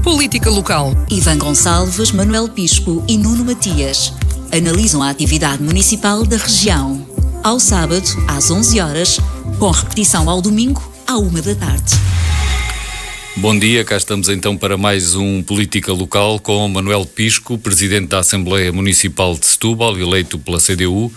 Política local. Ivan Gonçalves, Manuel Pisco e Nuno Matias analisam a atividade municipal da região. Ao sábado, às 11 horas, com repetição ao domingo, à 1 da tarde. Bom dia, cá estamos então para mais um Política Local com Manuel Pisco, Presidente da Assembleia Municipal de Setúbal, eleito pela CDU,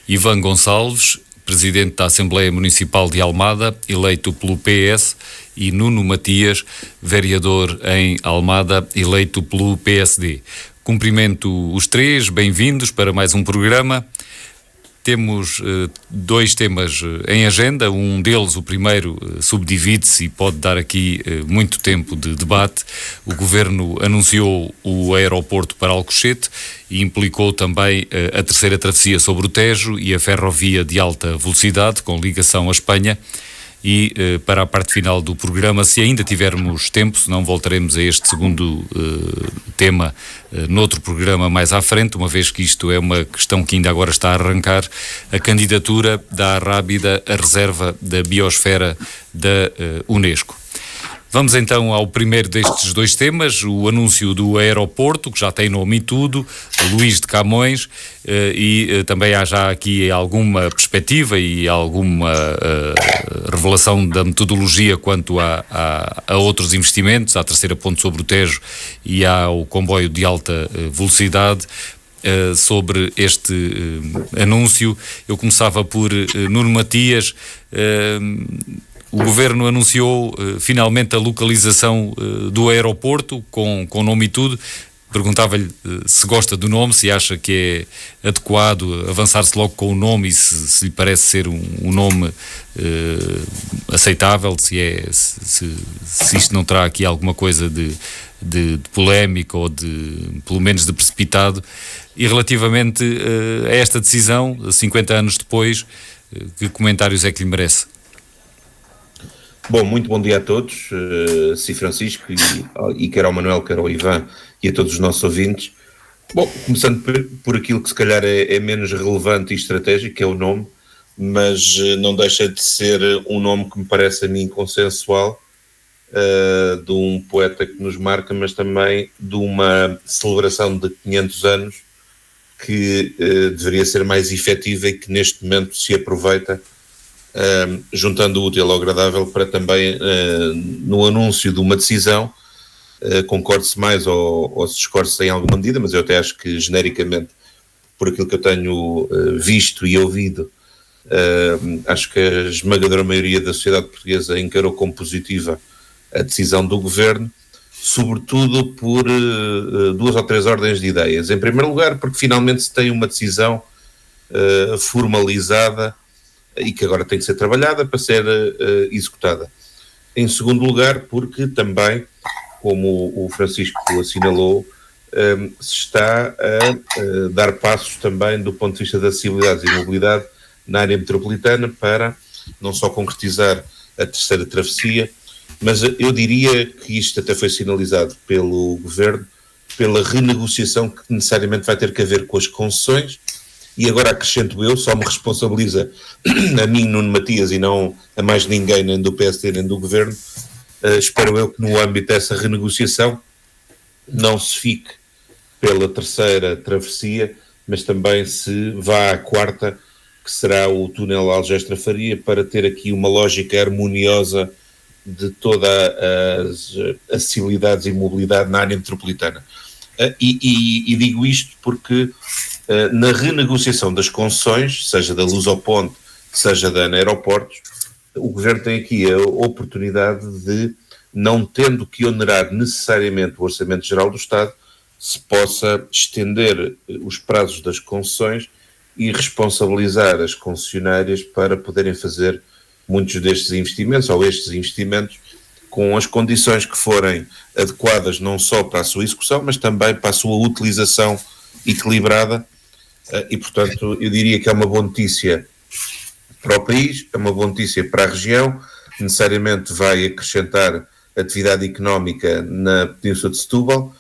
Ivan Gonçalves, Presidente da Assembleia Municipal de Almada, eleito pelo PS, e Nuno Matias, vereador em Almada, eleito pelo PSD. Cumprimento os três, bem-vindos para mais um programa. Temos dois temas em agenda, um deles, o primeiro, subdivide-se e pode dar aqui muito tempo de debate. O Governo anunciou o aeroporto para Alcochete e implicou também a terceira travessia sobre o Tejo e a ferrovia de alta velocidade com ligação à Espanha. E para a parte final do programa, se ainda tivermos tempo, senão voltaremos a este segundo tema noutro programa mais à frente, uma vez que isto é uma questão que ainda agora está a arrancar, a candidatura da Arrábida à reserva da biosfera da Unesco. Vamos então ao primeiro destes dois temas, o anúncio do aeroporto, que já tem nome e tudo, Luís de Camões, e também há já aqui alguma perspectiva e alguma revelação da metodologia quanto a outros investimentos, à terceira ponte sobre o Tejo e ao comboio de alta velocidade. Sobre este anúncio, eu começava por Nuno Matias. O Governo anunciou finalmente a localização do aeroporto, com nome e tudo. Perguntava-lhe se gosta do nome, se acha que é adequado avançar-se logo com o nome e se lhe parece ser um nome aceitável, se isto não terá aqui alguma coisa de polémica ou pelo menos de precipitado. E relativamente a esta decisão, 50 anos depois, que comentários é que lhe merece? Bom, muito bom dia a todos, Sr. Francisco e quer ao Manuel, quer ao Ivan e a todos os nossos ouvintes. Bom, começando por aquilo que se calhar é menos relevante e estratégico, que é o nome, mas não deixa de ser um nome que me parece a mim consensual, de um poeta que nos marca, mas também de uma celebração de 500 anos que deveria ser mais efetiva e que neste momento se aproveita, juntando o útil ao agradável para também, no anúncio de uma decisão, concorde-se mais ou se discorde-se em alguma medida, mas eu até acho que genericamente, por aquilo que eu tenho visto e ouvido, acho que a esmagadora maioria da sociedade portuguesa encarou como positiva a decisão do Governo, sobretudo por duas ou três ordens de ideias. Em primeiro lugar, porque finalmente se tem uma decisão formalizada e que agora tem que ser trabalhada para ser executada. Em segundo lugar, porque também, como o Francisco assinalou, se está a dar passos também do ponto de vista da acessibilidade e mobilidade na área metropolitana para não só concretizar a terceira travessia, mas eu diria que isto até foi sinalizado pelo Governo, pela renegociação que necessariamente vai ter que haver com as concessões. E agora acrescento eu, só me responsabiliza a mim, Nuno Matias, e não a mais ninguém, nem do PSD, nem do Governo. Espero eu que no âmbito dessa renegociação não se fique pela terceira travessia, mas também se vá à quarta, que será o túnel Algestra-Faria, para ter aqui uma lógica harmoniosa de todas as acessibilidades e mobilidade na área metropolitana. E digo isto porque na renegociação das concessões, seja da Lusoponte, seja da Aeroportos, o Governo tem aqui a oportunidade de, não tendo que onerar necessariamente o Orçamento Geral do Estado, se possa estender os prazos das concessões e responsabilizar as concessionárias para poderem fazer muitos destes investimentos, ou estes investimentos, com as condições que forem adequadas não só para a sua execução, mas também para a sua utilização equilibrada. E, portanto, eu diria que é uma boa notícia para o país, é uma boa notícia para a região, necessariamente vai acrescentar atividade económica na Península de Setúbal,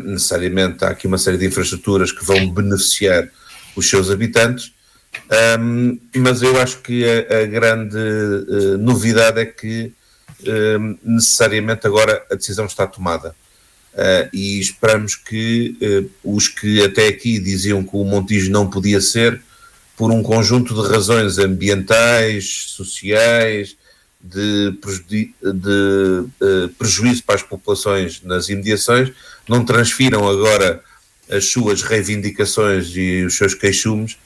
necessariamente há aqui uma série de infraestruturas que vão beneficiar os seus habitantes, mas eu acho que a grande novidade é que necessariamente agora a decisão está tomada. e esperamos que os que até aqui diziam que o Montijo não podia ser, por um conjunto de razões ambientais, sociais, de prejuízo para as populações nas imediações, não transfiram agora as suas reivindicações e os seus queixumes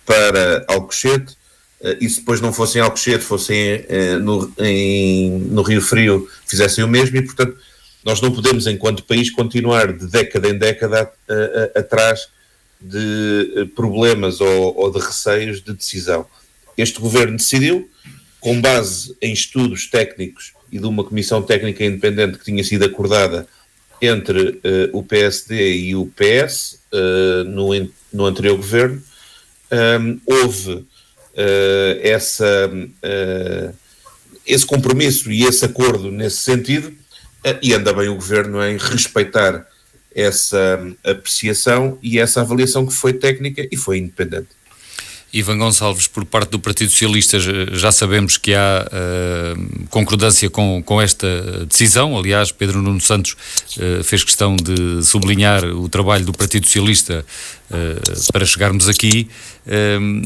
para Alcochete, e se depois não fossem Alcochete, fossem no Rio Frio, fizessem o mesmo, e portanto nós não podemos, enquanto país, continuar de década em década atrás de problemas ou de receios de decisão. Este governo decidiu, com base em estudos técnicos e de uma comissão técnica independente que tinha sido acordada entre o PSD e o PS no anterior governo, houve esse compromisso e esse acordo nesse sentido, e anda bem o governo em respeitar essa apreciação e essa avaliação que foi técnica e foi independente. Ivan Gonçalves, por parte do Partido Socialista, já sabemos que há concordância com esta decisão. Aliás, Pedro Nuno Santos fez questão de sublinhar o trabalho do Partido Socialista para chegarmos aqui,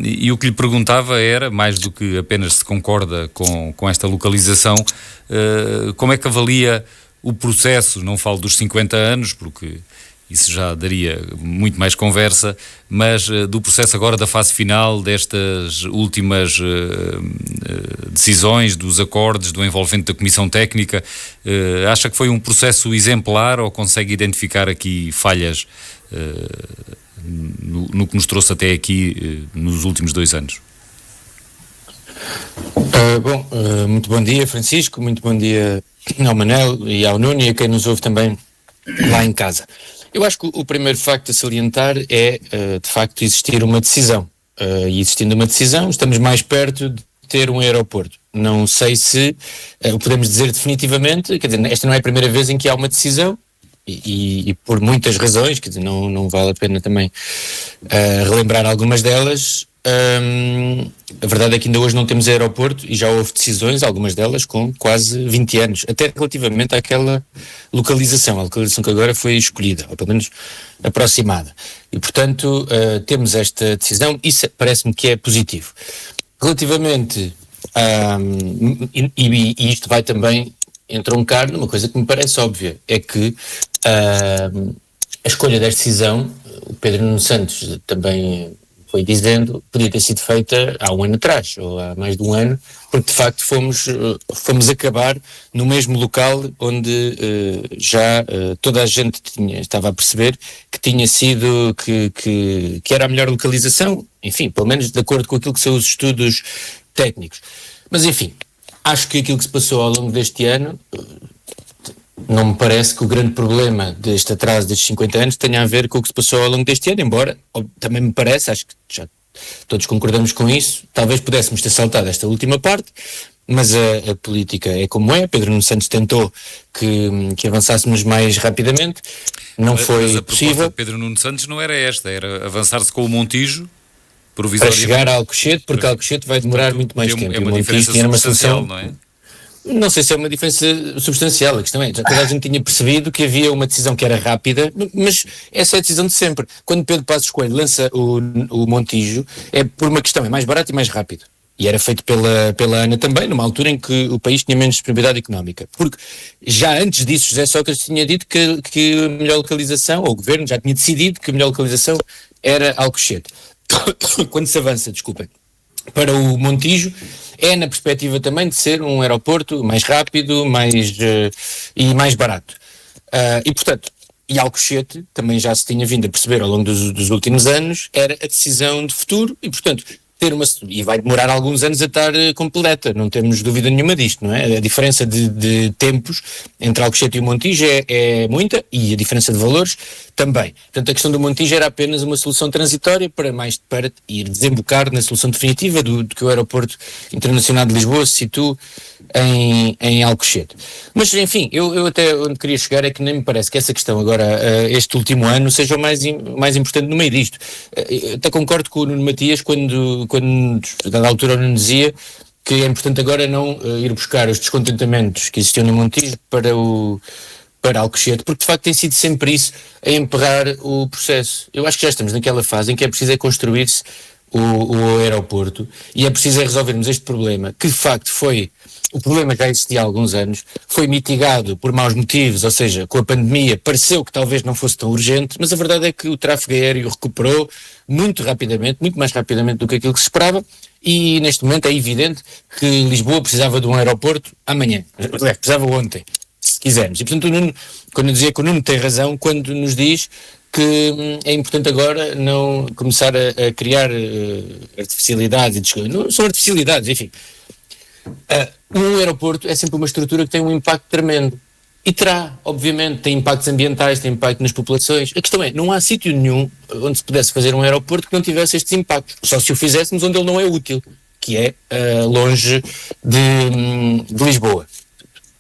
e o que lhe perguntava era, mais do que apenas se concorda com esta localização, como é que avalia o processo, não falo dos 50 anos, porque isso já daria muito mais conversa, mas do processo agora da fase final destas últimas decisões, dos acordos, do envolvimento da Comissão Técnica, acha que foi um processo exemplar ou consegue identificar aqui falhas no que nos trouxe até aqui nos últimos 2 anos? Muito bom dia, Francisco, muito bom dia ao Manel e ao Nuno e a quem nos ouve também lá em casa. Eu acho que o primeiro facto a salientar é, de facto, existir uma decisão. E existindo uma decisão, estamos mais perto de ter um aeroporto. Não sei se podemos dizer definitivamente, quer dizer, esta não é a primeira vez em que há uma decisão, e por muitas razões, quer dizer, não vale a pena também relembrar algumas delas. A verdade é que ainda hoje não temos aeroporto e já houve decisões, algumas delas com quase 20 anos, até relativamente àquela localização, a localização que agora foi escolhida, ou pelo menos aproximada. E, portanto, temos esta decisão, isso parece-me que é positivo. Relativamente e isto vai também entroncar numa coisa que me parece óbvia, é que a escolha desta decisão, o Pedro Nuno Santos também foi dizendo, podia ter sido feita há um ano atrás, ou há mais de um ano, porque de facto fomos acabar no mesmo local onde já toda a gente estava a perceber que tinha sido, que era a melhor localização, enfim, pelo menos de acordo com aquilo que são os estudos técnicos. Mas enfim, acho que aquilo que se passou ao longo deste ano, não me parece que o grande problema deste atraso destes 50 anos tenha a ver com o que se passou ao longo deste ano, embora também me parece, acho que já todos concordamos com isso, talvez pudéssemos ter saltado esta última parte, mas a política é como é. Pedro Nuno Santos tentou que avançássemos mais rapidamente, não foi possível. A Pedro Nuno Santos não era esta, era avançar-se com o Montijo, para chegar a Alcochete, porque Alcochete vai demorar muito mais tempo. É uma diferença substancial, não é? Não sei se é uma diferença substancial, a questão é, toda a gente tinha percebido que havia uma decisão que era rápida, mas essa é a decisão de sempre. Quando Pedro Passos Coelho lança o Montijo, é por uma questão, é mais barato e mais rápido. E era feito pela ANA também, numa altura em que o país tinha menos disponibilidade económica. Porque já antes disso José Sócrates tinha dito que a melhor localização, ou o governo já tinha decidido que a melhor localização era Alcochete. Quando se avança, desculpem, para o Montijo, é na perspectiva também de ser um aeroporto mais rápido e mais barato. E portanto, e Alcochete, também já se tinha vindo a perceber ao longo dos últimos anos, era a decisão de futuro e portanto e vai demorar alguns anos a estar completa, não temos dúvida nenhuma disto, não é? A diferença de tempos entre Alcochete e o Montijo é muita, e a diferença de valores também. Portanto, a questão do Montijo era apenas uma solução transitória para ir desembocar na solução definitiva de que o Aeroporto Internacional de Lisboa se situa em Alcochete. Mas, enfim, eu até onde queria chegar é que nem me parece que essa questão agora, este último ano, seja o mais importante no meio disto. Eu até concordo com o Nuno Matias quando a dada altura o Nuno dizia que é importante agora não ir buscar os descontentamentos que existiam no Montijo para para Alcochete, porque de facto tem sido sempre isso a emperrar o processo. Eu acho que já estamos naquela fase em que é preciso construir-se o aeroporto e é preciso resolvermos este problema, que de facto foi, o problema já existia há alguns anos, foi mitigado por maus motivos, ou seja, com a pandemia pareceu que talvez não fosse tão urgente, mas a verdade é que o tráfego aéreo recuperou muito rapidamente, muito mais rapidamente do que aquilo que se esperava, e neste momento é evidente que Lisboa precisava de um aeroporto amanhã, precisava ontem, se quisermos. E portanto, quando eu dizia que o Nuno tem razão, quando nos diz que é importante agora não começar a criar artificialidades, não são artificialidades, enfim. Um aeroporto é sempre uma estrutura que tem um impacto tremendo. E terá, obviamente, tem impactos ambientais, tem impacto nas populações. A questão é, não há sítio nenhum onde se pudesse fazer um aeroporto que não tivesse estes impactos. Só se o fizéssemos onde ele não é útil, que é longe de Lisboa.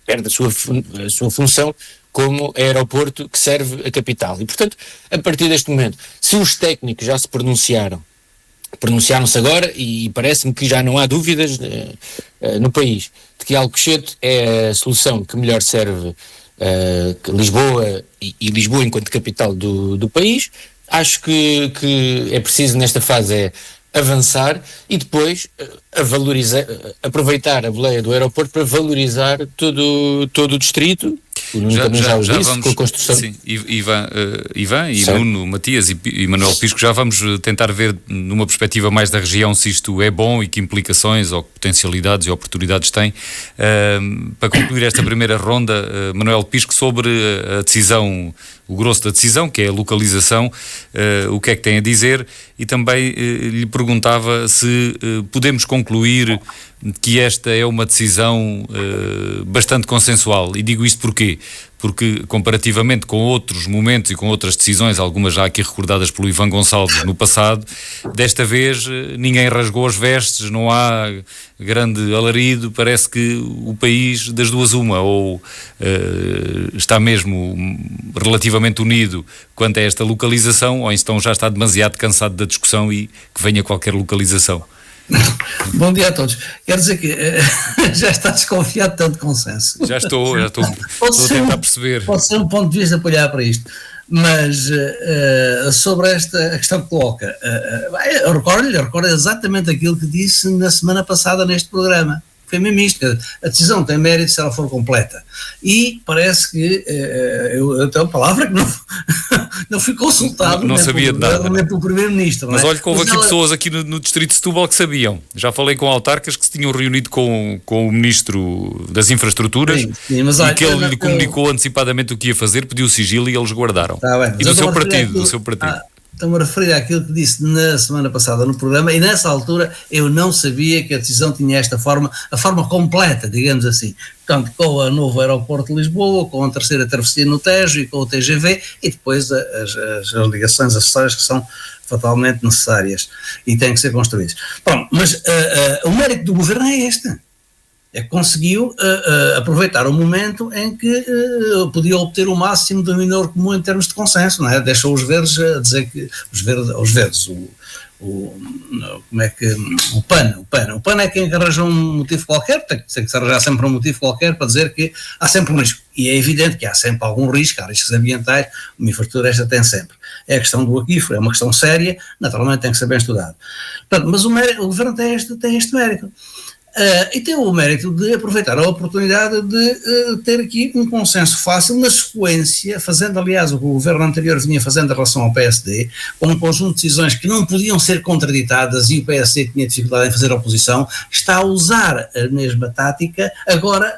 Perde a sua função como aeroporto que serve a capital. E, portanto, a partir deste momento, se os técnicos já se pronunciaram-se agora, e parece-me que já não há dúvidas no país, de que Alcochete é a solução que melhor serve Lisboa e Lisboa enquanto capital do país, acho que é preciso nesta fase avançar e depois aproveitar a boleia do aeroporto para valorizar todo o distrito. Já vamos, com a construção. Sim, Ivan e Nuno, Matias e Manuel Pisco, já vamos tentar ver numa perspectiva mais da região se isto é bom e que implicações ou potencialidades e oportunidades tem. Para concluir esta primeira ronda, Manuel Pisco, sobre a decisão, o grosso da decisão, que é a localização, o que é que tem a dizer, e também lhe perguntava se podemos concluir que esta é uma decisão bastante consensual. E digo isto porquê? Porque, comparativamente com outros momentos e com outras decisões, algumas já aqui recordadas pelo Ivan Gonçalves no passado, desta vez ninguém rasgou as vestes, não há grande alarido, parece que o país, das duas uma, ou está mesmo relativamente unido quanto a esta localização, ou então já está demasiado cansado da discussão e que venha qualquer localização. Bom dia a todos. Quer dizer que já está desconfiado de tanto consenso. Já estou a tentar perceber. Pode ser um ponto de vista para olhar para isto. Mas sobre a questão que coloca, eu recordo exatamente aquilo que disse na semana passada neste programa. Foi mesmo isto, a decisão tem mérito se ela for completa. E parece que eu tenho a palavra que não fui consultado. Não sabia de nada. Nem pelo Primeiro-Ministro. Mas olha que houve aqui pessoas aqui no Distrito de Setúbal que sabiam. Já falei com autarcas que se tinham reunido com o Ministro das Infraestruturas, sim, mas, olha, e que ele lhe comunicou antecipadamente o que ia fazer, pediu sigilo e eles guardaram. Tá bem, e do seu partido. Estou-me a referir àquilo que disse na semana passada no programa, e nessa altura eu não sabia que a decisão tinha esta forma, a forma completa, digamos assim. Portanto, com o novo aeroporto de Lisboa, com a terceira travessia no Tejo e com o TGV, e depois as ligações acessórias que são fatalmente necessárias e têm que ser construídas. Bom, mas o mérito do governo é este. É que conseguiu aproveitar o momento em que podia obter o máximo denominador comum em termos de consenso, não é? Deixou os verdes a dizer que o PAN é quem arranja um motivo qualquer, tem que se arranjar sempre um motivo qualquer para dizer que há sempre um risco, e é evidente que há sempre algum risco, há riscos ambientais, uma infraestrutura esta tem sempre. É a questão do aquífero, é uma questão séria, naturalmente tem que ser bem estudado. Portanto, mas o governo tem este mérito. E tem o mérito de aproveitar a oportunidade de ter aqui um consenso fácil na sequência, fazendo aliás o que o governo anterior vinha fazendo em relação ao PSD, com um conjunto de decisões que não podiam ser contraditadas e o PSD tinha dificuldade em fazer oposição, está a usar a mesma tática agora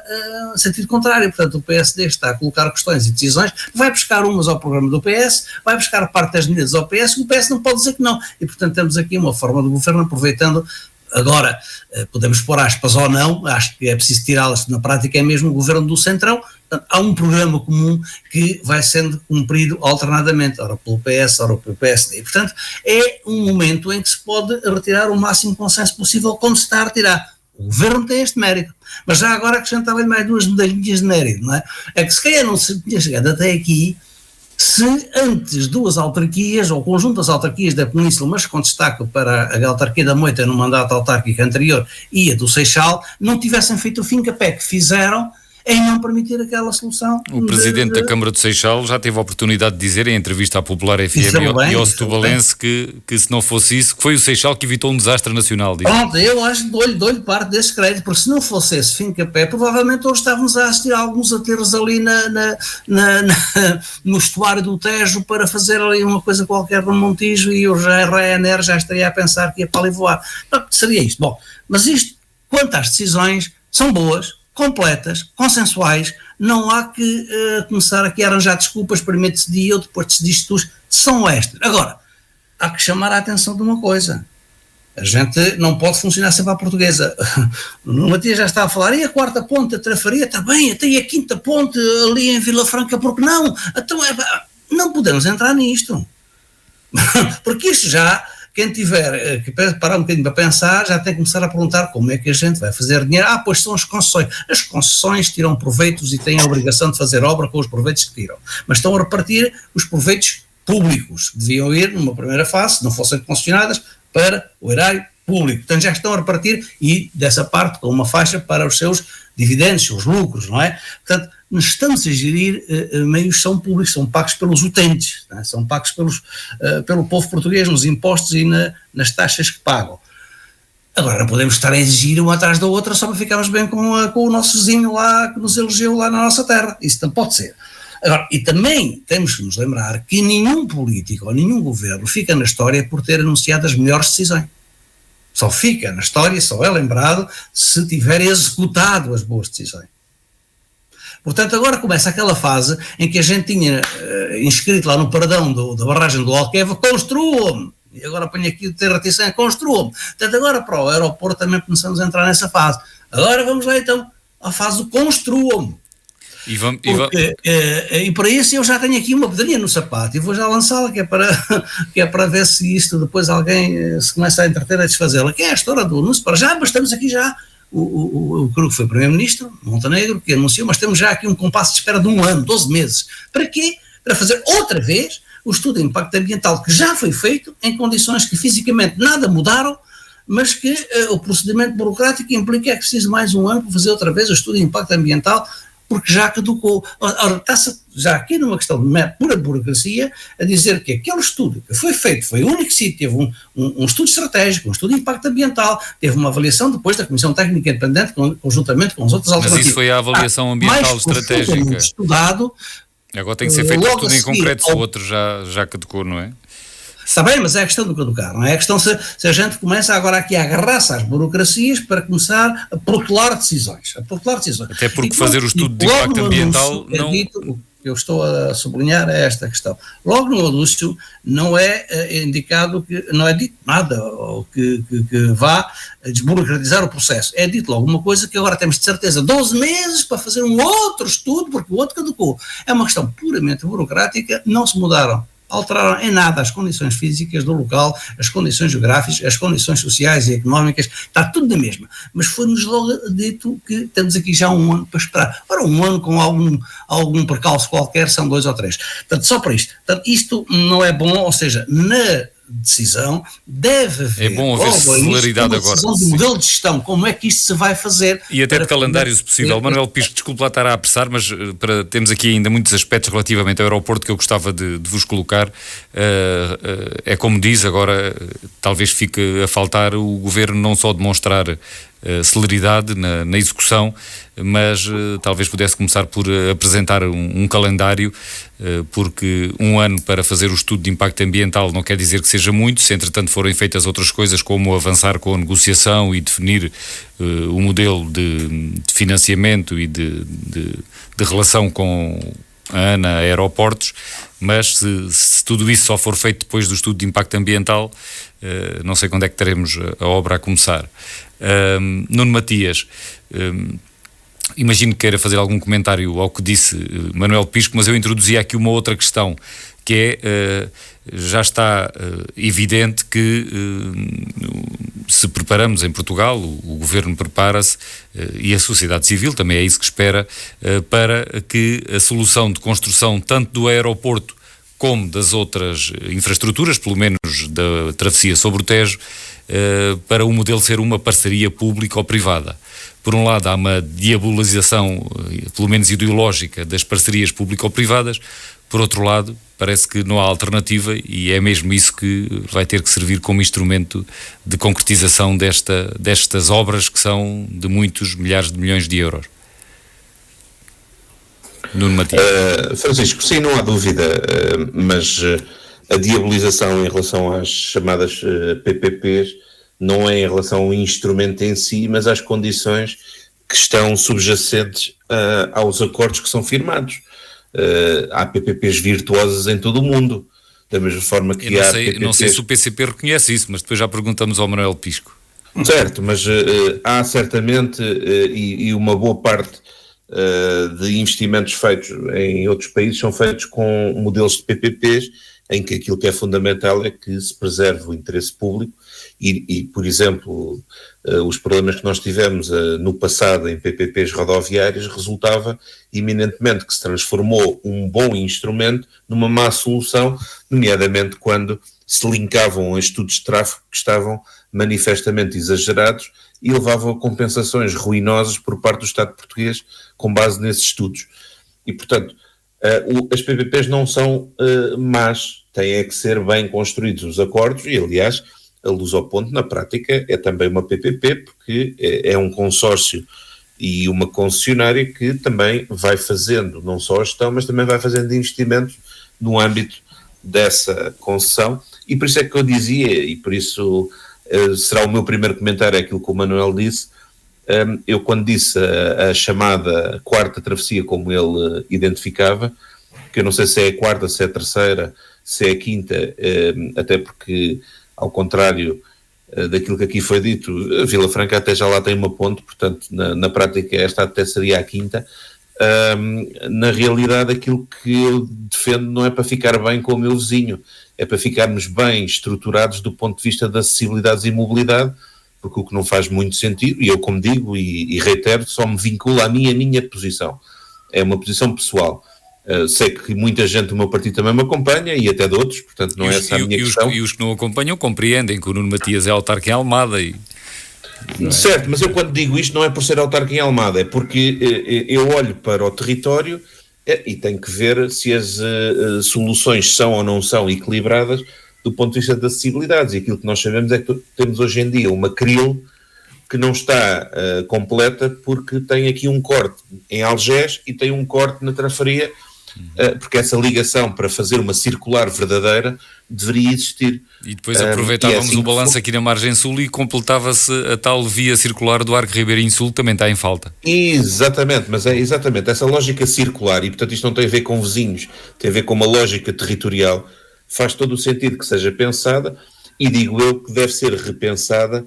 no sentido contrário. Portanto, o PSD está a colocar questões e decisões, vai buscar umas ao programa do PS, vai buscar parte das medidas ao PS, e o PS não pode dizer que não. E portanto temos aqui uma forma do governo aproveitando. Agora, podemos pôr aspas ou não, acho que é preciso tirá-las, na prática é mesmo o governo do Centrão. Portanto, há um programa comum que vai sendo cumprido alternadamente, ora pelo PS, ora pelo PSD. E, portanto, é um momento em que se pode retirar o máximo consenso possível quando se está a retirar. O governo tem este mérito, mas já agora acrescentava-lhe mais duas medalhinhas de mérito, não é? É que se calhar não se tinha chegado até aqui se antes duas autarquias, ou o conjunto das autarquias da Península, mas com destaque para a autarquia da Moita no mandato autárquico anterior e a do Seixal, não tivessem feito o fim-capé que fizeram em não permitir aquela solução. O Presidente da Câmara do Seixal já teve a oportunidade de dizer em entrevista à Popular FM e ao Setubalense que se não fosse isso, que foi o Seixal que evitou um desastre nacional. Pronto, eu acho que dou-lhe parte desse crédito, porque se não fosse esse fim-capé, provavelmente hoje estávamos a assistir a alguns aterros ali no estuário do Tejo para fazer ali uma coisa qualquer no Montijo e o Ryanair já estaria a pensar que ia para ali voar. Não, seria isto. Bom, mas isto, quanto às decisões, são boas, completas, consensuais, não há que começar aqui a arranjar desculpas, primeiro decidi eu, depois decidiste tu, são estas. Agora, há que chamar a atenção de uma coisa. A gente não pode funcionar sempre à portuguesa. O Matias já está a falar, e a quarta ponte, a Trafaria, está bem, até a quinta ponte ali em Vila Franca, porque não? Então, não podemos entrar nisto. Porque isto já, quem tiver que parar um bocadinho para pensar, já tem que começar a perguntar como é que a gente vai fazer dinheiro. Pois são as concessões. As concessões tiram proveitos e têm a obrigação de fazer obra com os proveitos que tiram. Mas estão a repartir os proveitos públicos, que deviam ir numa primeira fase, se não fossem concessionadas, para o erário público. Portanto, já estão a repartir e dessa parte com uma faixa para os seus dividendos, os seus lucros, não é? Portanto, nós estamos a gerir meios que são públicos, são pagos pelos utentes, não é? São pagos pelo povo português nos impostos e nas taxas que pagam. Agora, não podemos estar a exigir uma atrás da outra só para ficarmos bem com o nosso vizinho lá que nos elegeu lá na nossa terra. Isso não pode ser. Agora, e também temos que nos lembrar que nenhum político ou nenhum governo fica na história por ter anunciado as melhores decisões. Só fica na história, só é lembrado se tiver executado as boas decisões. Portanto, agora começa aquela fase em que a gente tinha inscrito lá no paradão da barragem do Alqueva, construam-me. E agora ponho aqui o Terra-Tiçã, construam-me. Portanto, agora para o aeroporto também começamos a entrar nessa fase. Agora vamos lá então à fase do construam-me. E para isso eu já tenho aqui uma pedrinha no sapato e vou já lançá-la, que é para ver se isto depois alguém se começa a entreter a desfazê-la, que é a história do anúncio para já, mas temos aqui já o que foi o Primeiro-Ministro, Montenegro, que anunciou, mas temos já aqui um compasso de espera de 1 ano, 12 meses. Para quê? Para fazer outra vez o estudo de impacto ambiental que já foi feito em condições que fisicamente nada mudaram, mas que o procedimento burocrático implica que é preciso mais 1 ano para fazer outra vez o estudo de impacto ambiental, porque já caducou. Ora, está-se já aqui numa questão de pura burocracia a dizer que aquele estudo que foi feito, foi o único sítio, teve um estudo estratégico, um estudo de impacto ambiental, teve uma avaliação depois da Comissão Técnica Independente, conjuntamente com as outras alternativas. Mas isso foi a avaliação ambiental estratégica. Estudado. Agora tem que ser feito tudo em concreto, se o outro já caducou, não é? Está bem, mas é a questão do caducar, não é? É a questão se a gente começa agora aqui a agarrar-se às burocracias para começar a protelar decisões. Até porque fazer o estudo de impacto ambiental não... O que eu estou a sublinhar é esta questão. Logo no anúncio não é indicado, não é dito nada ou que vá desburocratizar o processo. É dito logo uma coisa que agora temos de certeza 12 meses para fazer um outro estudo, porque o outro caducou. É uma questão puramente burocrática, não se mudaram. Alteraram em nada as condições físicas do local, as condições geográficas, as condições sociais e económicas, está tudo na mesma. Mas foi-nos logo dito que temos aqui já 1 ano para esperar. Ora, 1 ano com algum percalço qualquer são 2 ou 3. Portanto, só para isto. Portanto, isto não é bom, ou seja, na decisão deve haver. É bom haver celeridade agora. Decisão de modelo de gestão, como é que isto se vai fazer. E até de calendário, se possível. Manuel Pisco, desculpe lá estar a apressar, mas temos aqui ainda muitos aspectos relativamente ao aeroporto que eu gostava de vos colocar. É como diz, agora talvez fique a faltar o Governo não só demonstrar celeridade na execução, mas talvez pudesse começar por apresentar um calendário, porque 1 ano para fazer o estudo de impacto ambiental não quer dizer que seja muito, se entretanto forem feitas outras coisas como avançar com a negociação e definir o modelo de financiamento e de relação com a ANA Aeroportos, mas se tudo isso só for feito depois do estudo de impacto ambiental, não sei quando é que teremos a obra a começar. Nuno Matias, imagino que queira fazer algum comentário ao que disse Manuel Pisco, mas eu introduzi aqui uma outra questão, que é, já está evidente que se preparamos em Portugal, o Governo prepara-se, e a sociedade civil também é isso que espera, para que a solução de construção tanto do aeroporto como das outras infraestruturas, pelo menos da travessia sobre o Tejo, para o modelo ser uma parceria pública ou privada. por um lado há uma diabolização, pelo menos ideológica, das parcerias público-privadas, por outro lado parece que não há alternativa e é mesmo isso que vai ter que servir como instrumento de concretização destas obras que são de muitos milhares de milhões de euros. Nuno Matias. Francisco, sim, não há dúvida, mas a diabolização em relação às chamadas PPPs não é em relação ao instrumento em si, mas às condições que estão subjacentes aos acordos que são firmados. Há PPPs virtuosas em todo o mundo, da mesma forma que há PPPs... Não sei se o PCP reconhece isso, mas depois já perguntamos ao Manuel Pisco. Certo, mas há certamente, e uma boa parte de investimentos feitos em outros países são feitos com modelos de PPPs, em que aquilo que é fundamental é que se preserve o interesse público e por exemplo, os problemas que nós tivemos no passado em PPPs rodoviárias resultava eminentemente que se transformou um bom instrumento numa má solução, nomeadamente quando se linkavam a estudos de tráfego que estavam manifestamente exagerados e levavam a compensações ruinosas por parte do Estado português com base nesses estudos. E, portanto, as PPPs não são más, têm é que ser bem construídos os acordos e, aliás, a Luz ao Ponto, na prática, é também uma PPP, porque é um consórcio e uma concessionária que também vai fazendo, não só a gestão, mas também vai fazendo investimentos no âmbito dessa concessão. E por isso é que eu dizia, e por isso será o meu primeiro comentário, é aquilo que o Manuel disse. Eu quando disse a chamada quarta travessia, como ele identificava, que eu não sei se é a quarta, se é a terceira, se é a quinta, até porque, ao contrário daquilo que aqui foi dito, a Vila Franca até já lá tem uma ponte, portanto, na prática esta até seria a quinta. Na realidade, aquilo que eu defendo não é para ficar bem com o meu vizinho, é para ficarmos bem estruturados do ponto de vista de acessibilidade e mobilidade, porque o que não faz muito sentido, e eu como digo e reitero, só me vincula a minha posição. É uma posição pessoal. Sei que muita gente do meu partido também me acompanha e até de outros, portanto não é essa a minha questão. E os que não acompanham compreendem que o Nuno Matias é autarca em Almada e... Certo, mas eu quando digo isto não é por ser autarca em Almada, é porque eu olho para o território e tenho que ver se as soluções são ou não são equilibradas do ponto de vista das acessibilidades. E aquilo que nós sabemos é que temos hoje em dia uma CRIL que não está completa porque tem aqui um corte em Algés e tem um corte na Trafaria, porque essa ligação para fazer uma circular verdadeira deveria existir. E depois aproveitávamos o balanço aqui na margem sul e completava-se a tal via circular do Arco Ribeirinho Sul, que também está em falta. Exatamente, mas é exatamente essa lógica circular, e portanto isto não tem a ver com vizinhos, tem a ver com uma lógica territorial, faz todo o sentido que seja pensada, e digo eu que deve ser repensada,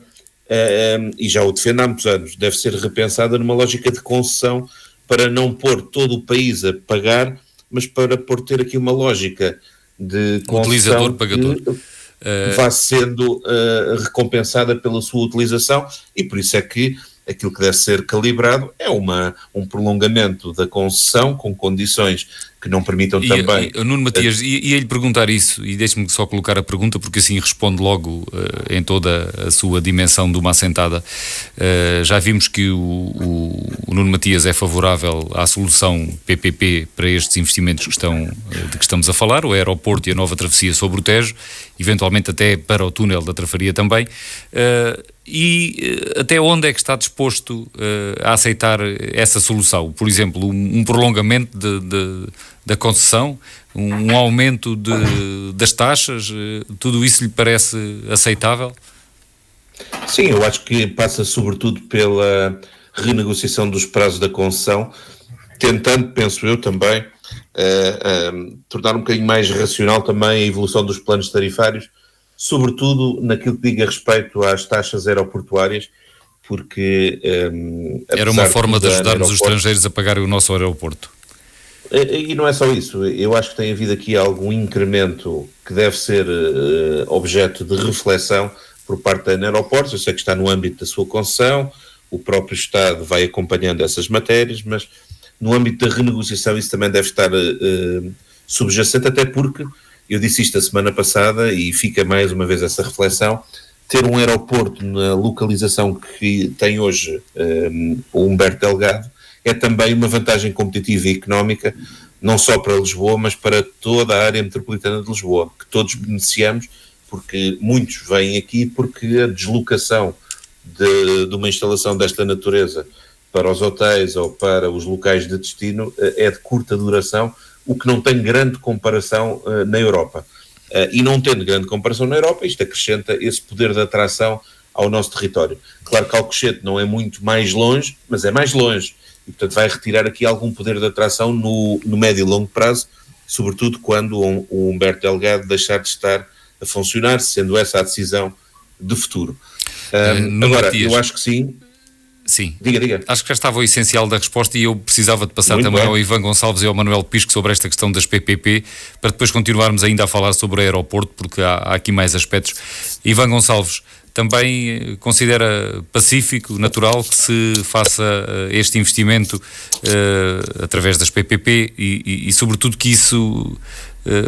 e já o defendo há muitos anos, deve ser repensada numa lógica de concessão para não pôr todo o país a pagar, mas para ter aqui uma lógica de concessão que vá sendo recompensada pela sua utilização, e por isso é que aquilo que deve ser calibrado é um prolongamento da concessão com condições que não permitam também... Nuno Matias, ia-lhe perguntar isso, e deixe-me só colocar a pergunta, porque assim responde logo em toda a sua dimensão de uma assentada. Já vimos que o Nuno Matias é favorável à solução PPP para estes investimentos de que estamos a falar, o aeroporto e a nova travessia sobre o Tejo, eventualmente até para o túnel da Trafaria também. E até onde é que está disposto a aceitar essa solução? Por exemplo, um prolongamento da concessão, um aumento das taxas, tudo isso lhe parece aceitável? Sim, eu acho que passa sobretudo pela renegociação dos prazos da concessão, tentando, penso eu também, tornar um bocadinho mais racional também a evolução dos planos tarifários, sobretudo naquilo que diga respeito às taxas aeroportuárias, porque... Era uma forma de ajudarmos os estrangeiros a pagarem o nosso aeroporto. E não é só isso, eu acho que tem havido aqui algum incremento que deve ser objeto de reflexão por parte da Aeroportos. Eu sei que está no âmbito da sua concessão, o próprio Estado vai acompanhando essas matérias, mas no âmbito da renegociação isso também deve estar subjacente, até porque, eu disse isto a semana passada e fica mais uma vez essa reflexão, ter um aeroporto na localização que tem hoje o Humberto Delgado é também uma vantagem competitiva e económica, não só para Lisboa, mas para toda a área metropolitana de Lisboa, que todos beneficiamos, porque muitos vêm aqui porque a deslocação de uma instalação desta natureza para os hotéis ou para os locais de destino é de curta duração, o que não tem grande comparação na Europa. E não tendo grande comparação na Europa, isto acrescenta esse poder de atração ao nosso território. Claro que Alcochete não é muito mais longe, mas é mais longe. E, portanto, vai retirar aqui algum poder de atração no médio e longo prazo, sobretudo quando o Humberto Delgado deixar de estar a funcionar, sendo essa a decisão de futuro. Agora, Matias, eu acho que sim. Sim, diga. Acho que já estava o essencial da resposta e eu precisava de passar muito também bem ao Ivan Gonçalves e ao Manuel Pisco sobre esta questão das PPP, para depois continuarmos ainda a falar sobre o aeroporto, porque há aqui mais aspectos. Ivan Gonçalves, também considera pacífico, natural, que se faça este investimento através das PPP e sobretudo que isso,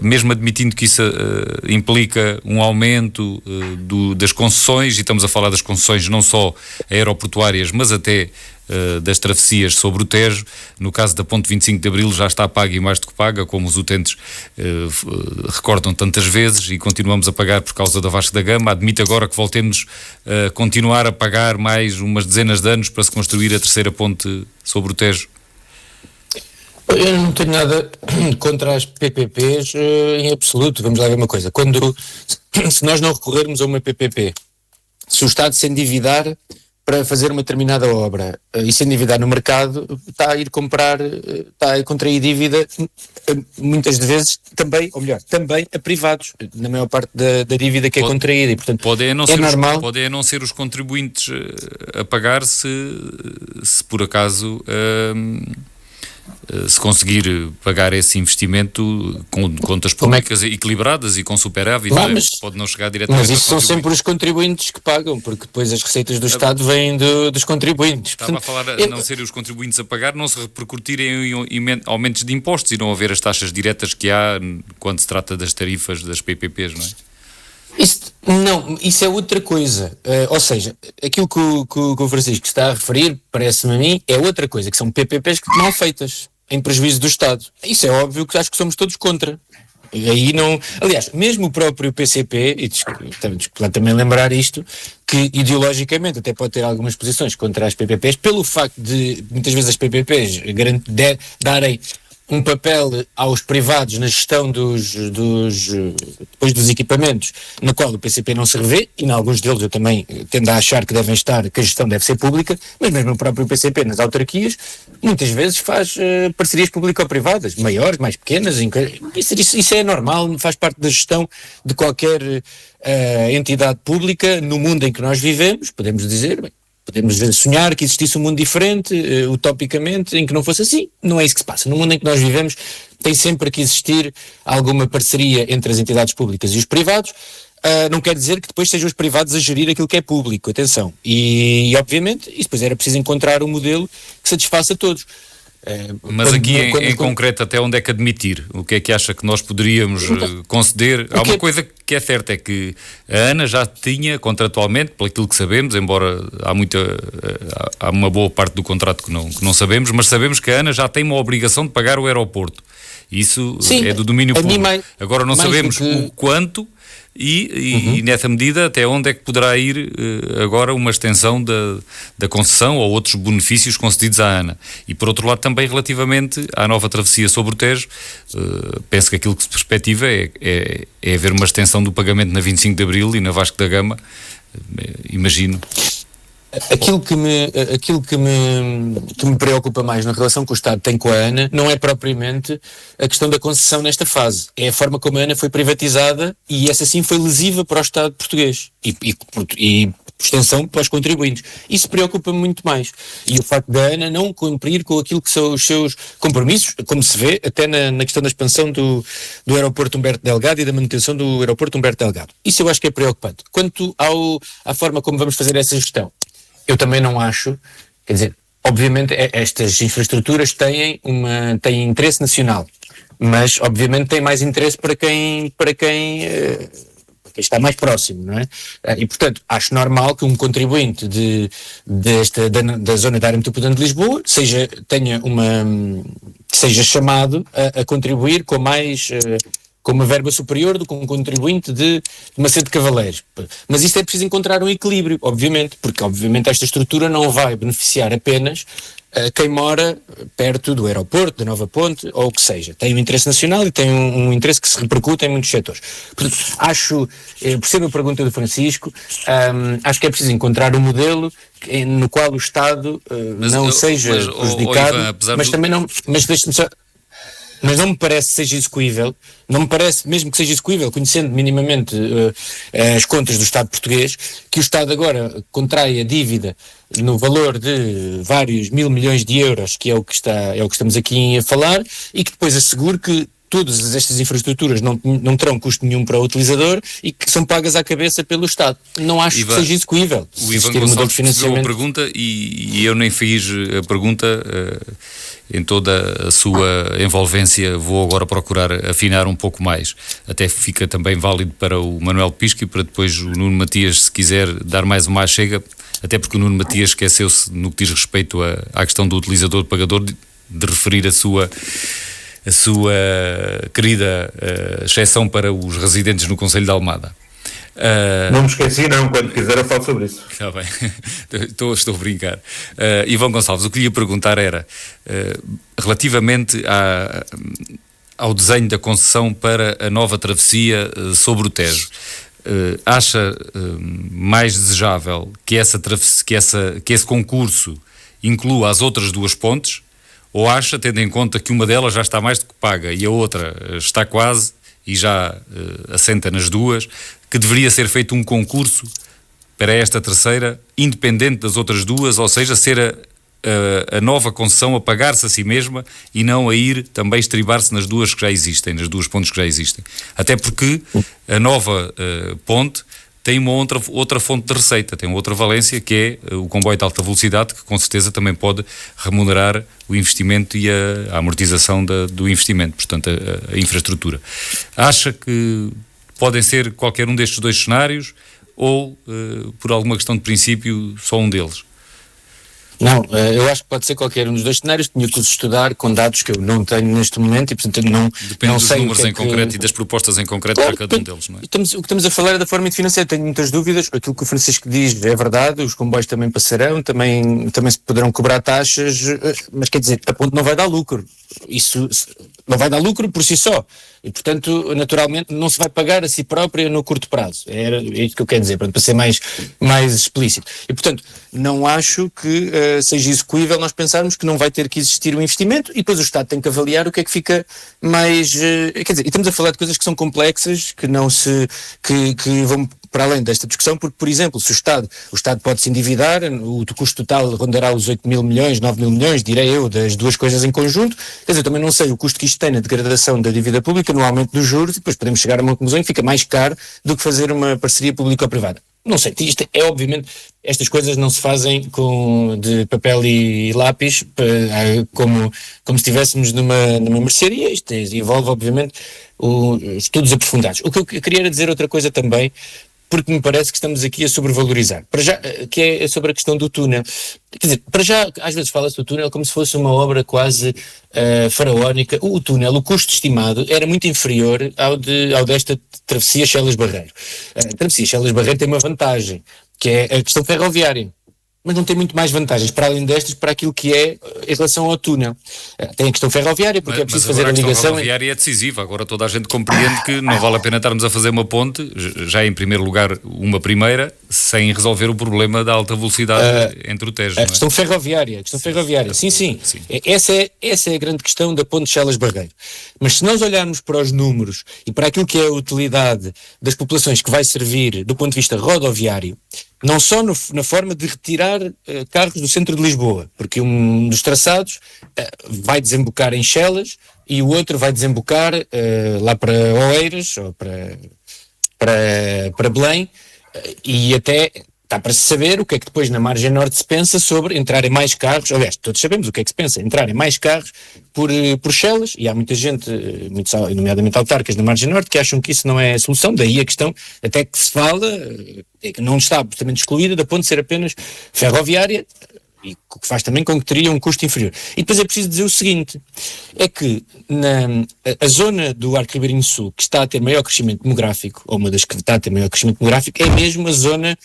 mesmo admitindo que isso implica um aumento das concessões, e estamos a falar das concessões não só aeroportuárias, mas até das travessias sobre o Tejo. No caso da Ponte 25 de Abril já está paga e mais do que paga, como os utentes recordam tantas vezes, e continuamos a pagar por causa da Vasco da Gama. Admite agora que voltemos a continuar a pagar mais umas dezenas de anos para se construir a terceira ponte sobre o Tejo? Eu não tenho nada contra as PPPs em absoluto. Vamos lá ver uma coisa. Se nós não recorrermos a uma PPP, se o Estado se endividar para fazer uma determinada obra e se endividar no mercado, está a ir comprar, está a contrair dívida muitas vezes também, ou melhor, também a privados, na maior parte da dívida que é contraída, e portanto podem normal. Podem não ser os contribuintes a pagar se por acaso se conseguir pagar esse investimento com contas públicas equilibradas e com superávit, pode não chegar diretamente. Mas isso são sempre os contribuintes que pagam, porque depois as receitas do Estado vêm dos contribuintes. Estava a falar não serem os contribuintes a pagar, não se repercutirem em aumentos de impostos e não haver as taxas diretas que há quando se trata das tarifas das PPPs, não é? Isso é outra coisa. Ou seja, aquilo que o Francisco está a referir, parece-me a mim, é outra coisa, que são PPPs mal feitas, em prejuízo do Estado. Isso é óbvio que acho que somos todos contra. E aí não... Aliás, mesmo o próprio PCP, e desculpa também lembrar isto, que ideologicamente até pode ter algumas posições contra as PPPs, pelo facto de muitas vezes as PPPs darem um papel aos privados na gestão depois dos equipamentos, na qual o PCP não se revê, e em alguns deles eu também tendo a achar que devem estar, que a gestão deve ser pública, mas mesmo o próprio PCP nas autarquias muitas vezes faz parcerias público-privadas, maiores, mais pequenas, isso é normal, faz parte da gestão de qualquer entidade pública no mundo em que nós vivemos. Podemos dizer, podemos sonhar que existisse um mundo diferente, utopicamente, em que não fosse assim. Não é isso que se passa. No mundo em que nós vivemos tem sempre que existir alguma parceria entre as entidades públicas e os privados. Não quer dizer que depois sejam os privados a gerir aquilo que é público, atenção. E obviamente, isso depois era preciso encontrar um modelo que satisfaça a todos. Mas aqui em concreto, até onde é que admitir? O que é que acha que nós poderíamos conceder? Há uma coisa que é certa, é que a ANA já tinha contratualmente, pelo aquilo que sabemos, embora há uma boa parte do contrato que não sabemos, mas sabemos que a ANA já tem uma obrigação de pagar o aeroporto. Isso sim, é do domínio público. Agora não sabemos o quanto e nessa medida até onde é que poderá ir agora uma extensão da concessão ou outros benefícios concedidos à ANA. E por outro lado também relativamente à nova travessia sobre o Tejo, penso que aquilo que se perspectiva é haver uma extensão do pagamento na 25 de Abril e na Vasco da Gama, imagino. Aquilo que me preocupa mais na relação que o Estado tem com a ANA não é propriamente a questão da concessão nesta fase, é a forma como a ANA foi privatizada, e essa sim foi lesiva para o Estado português e extensão para os contribuintes. Isso preocupa-me muito mais. E o facto da ANA não cumprir com aquilo que são os seus compromissos, como se vê até na questão da expansão do aeroporto Humberto Delgado e da manutenção do aeroporto Humberto Delgado. Isso eu acho que é preocupante. Quanto à forma como vamos fazer essa gestão, eu também não acho, quer dizer, obviamente estas infraestruturas têm interesse nacional, mas obviamente têm mais interesse para quem está mais próximo, não é? E, portanto, acho normal que um contribuinte da zona da área metropolitana de Lisboa seja chamado a contribuir com uma verba superior do que um contribuinte de Macedo de Cavaleiros. Mas isto é preciso encontrar um equilíbrio, obviamente, porque obviamente esta estrutura não vai beneficiar apenas quem mora perto do aeroporto, da Nova Ponte, ou o que seja. Tem um interesse nacional e tem um interesse que se repercute em muitos setores. Portanto, percebo a pergunta do Francisco, acho que é preciso encontrar um modelo no qual o Estado não seja prejudicado, Ivan, mas também não... Mas deixe-me só... Mas não me parece que seja execuível, não me parece, mesmo que seja execuível, conhecendo minimamente as contas do Estado português, que o Estado agora contraia dívida no valor de vários mil milhões de euros, que é o que estamos aqui a falar, e que depois assegure que todas estas infraestruturas não terão custo nenhum para o utilizador e que são pagas à cabeça pelo Estado. Não acho que seja execuível. O Ivan Gonçalves percebeu a pergunta e eu nem fiz a pergunta em toda a sua envolvência. Vou agora procurar afinar um pouco mais. Até fica também válido para o Manuel Pisco e para depois o Nuno Matias, se quiser dar mais uma chega, até porque o Nuno Matias esqueceu-se, no que diz respeito à questão do utilizador-pagador, de referir a sua querida exceção para os residentes no Concelho de Almada. Não me esqueci, não. Quando quiser eu falo sobre isso. Está bem, estou a brincar. Ivan Gonçalves, o que lhe ia perguntar era, relativamente ao desenho da concessão para a nova travessia sobre o Tejo, acha mais desejável que esse concurso inclua as outras duas pontes? Ou acha, tendo em conta que uma delas já está mais do que paga e a outra está quase e já assenta nas duas, que deveria ser feito um concurso para esta terceira, independente das outras duas, ou seja, ser a nova concessão a pagar-se a si mesma e não a ir também estribar-se nas duas que já existem, nas duas pontes que já existem. Até porque a nova ponte tem uma outra fonte de receita, tem outra valência, que é o comboio de alta velocidade, que com certeza também pode remunerar o investimento e a amortização do investimento, portanto a infraestrutura. Acha que podem ser qualquer um destes dois cenários ou, por alguma questão de princípio, só um deles? Não, eu acho que pode ser qualquer um dos dois cenários. Tinha que os estudar com dados que eu não tenho neste momento e, portanto, não sei. Depende dos números em concreto e das propostas em concreto para cada um deles, não é? O que estamos a falar é da forma de financiar. Tenho muitas dúvidas. Aquilo que o Francisco diz é verdade. Os comboios também passarão, também se poderão cobrar taxas, mas quer dizer, a ponte não vai dar lucro. Isso não vai dar lucro por si só. E, portanto, naturalmente, não se vai pagar a si própria no curto prazo. É isso que eu quero dizer, para ser mais explícito. E, portanto, não acho que seja execuível nós pensarmos que não vai ter que existir um investimento e depois o Estado tem que avaliar o que é que fica mais... quer dizer, e estamos a falar de coisas que são complexas, que não se... que vão para além desta discussão, porque, por exemplo, se o Estado pode se endividar, o custo total rondará os 8 mil milhões, 9 mil milhões, direi eu, das duas coisas em conjunto. Quer dizer, eu também não sei o custo que isto tem na degradação da dívida pública, no aumento dos juros, e depois podemos chegar a uma conclusão que fica mais caro do que fazer uma parceria público-privada. Não sei, isto é obviamente, estas coisas não se fazem de papel e lápis, como se estivéssemos numa mercearia. Isto envolve, obviamente, estudos aprofundados. O que eu queria era dizer outra coisa também, porque me parece que estamos aqui a sobrevalorizar. Para já, que é sobre a questão do túnel. Quer dizer, para já, às vezes fala-se do túnel como se fosse uma obra quase faraónica. O túnel, o custo estimado, era muito inferior ao desta travessia Chelas-Barreiro. A travessia Chelas-Barreiro tem uma vantagem, que é a questão ferroviária. Mas não tem muito mais vantagens, para além destas, para aquilo que é em relação ao túnel. Tem a questão ferroviária, porque é preciso fazer a ligação... Mas a questão ferroviária é decisiva. Agora toda a gente compreende que não vale a pena estarmos a fazer uma ponte, já em primeiro lugar uma primeira, sem resolver o problema da alta velocidade entre o Tejo. A questão ferroviária, sim. Essa é a grande questão da ponte Chelas-Barreiro. Mas se nós olharmos para os números e para aquilo que é a utilidade das populações que vai servir do ponto de vista rodoviário, não só na forma de retirar carros do centro de Lisboa, porque um dos traçados vai desembocar em Chelas e o outro vai desembocar lá para Oeiras ou para Belém, e até está para se saber o que é que depois na margem norte se pensa sobre entrarem mais carros, aliás, todos sabemos o que é que se pensa, entrarem mais carros por Chelas, e há muita gente, nomeadamente autarcas na margem norte, que acham que isso não é a solução, daí a questão até que se fala, que não está absolutamente excluída da ponte ser apenas ferroviária, e que faz também com que teria um custo inferior. E depois é preciso dizer o seguinte, é que a zona do Arco Ribeirinho Sul, que está a ter maior crescimento demográfico, ou uma das que está a ter maior crescimento demográfico, é mesmo a zona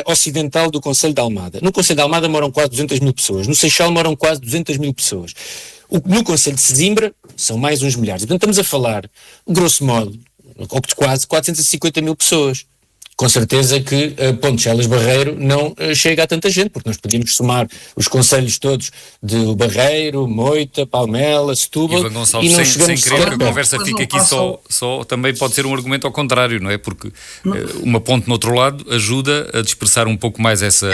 ocidental do Concelho de Almada. No Concelho de Almada moram quase 200 mil pessoas, no Seixal moram quase 200 mil pessoas. No Concelho de Sesimbra são mais uns milhares. Portanto, estamos a falar, grosso modo, ou de quase 450 mil pessoas. Com certeza que a Ponte Chelas-Barreiro não chega a tanta gente, porque nós podíamos somar os concelhos todos de Barreiro, Moita, Palmela, Setúbal, Ivan Gonçalves, e não sem chegamos querer que a sequer. conversa fique aqui só também pode ser um argumento ao contrário, não é? Porque uma ponte no outro lado ajuda a dispersar um pouco mais essa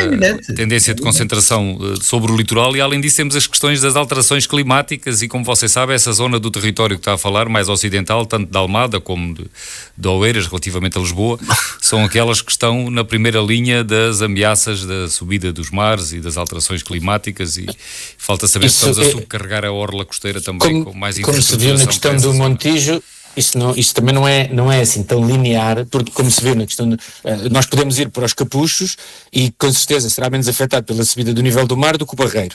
tendência de concentração sobre o litoral, e além disso temos as questões das alterações climáticas e, como você sabe, essa zona do território que está a falar, mais ocidental, tanto de Almada como de Oeiras, relativamente a Lisboa, são aquelas que estão na primeira linha das ameaças da subida dos mares e das alterações climáticas, e falta saber se estamos a subcarregar a orla costeira também com mais como se viu na questão do Montijo, isso também não é assim tão linear, porque como se viu na questão nós podemos ir para os Capuchos e com certeza será menos afetado pela subida do nível do mar do que o Barreiro.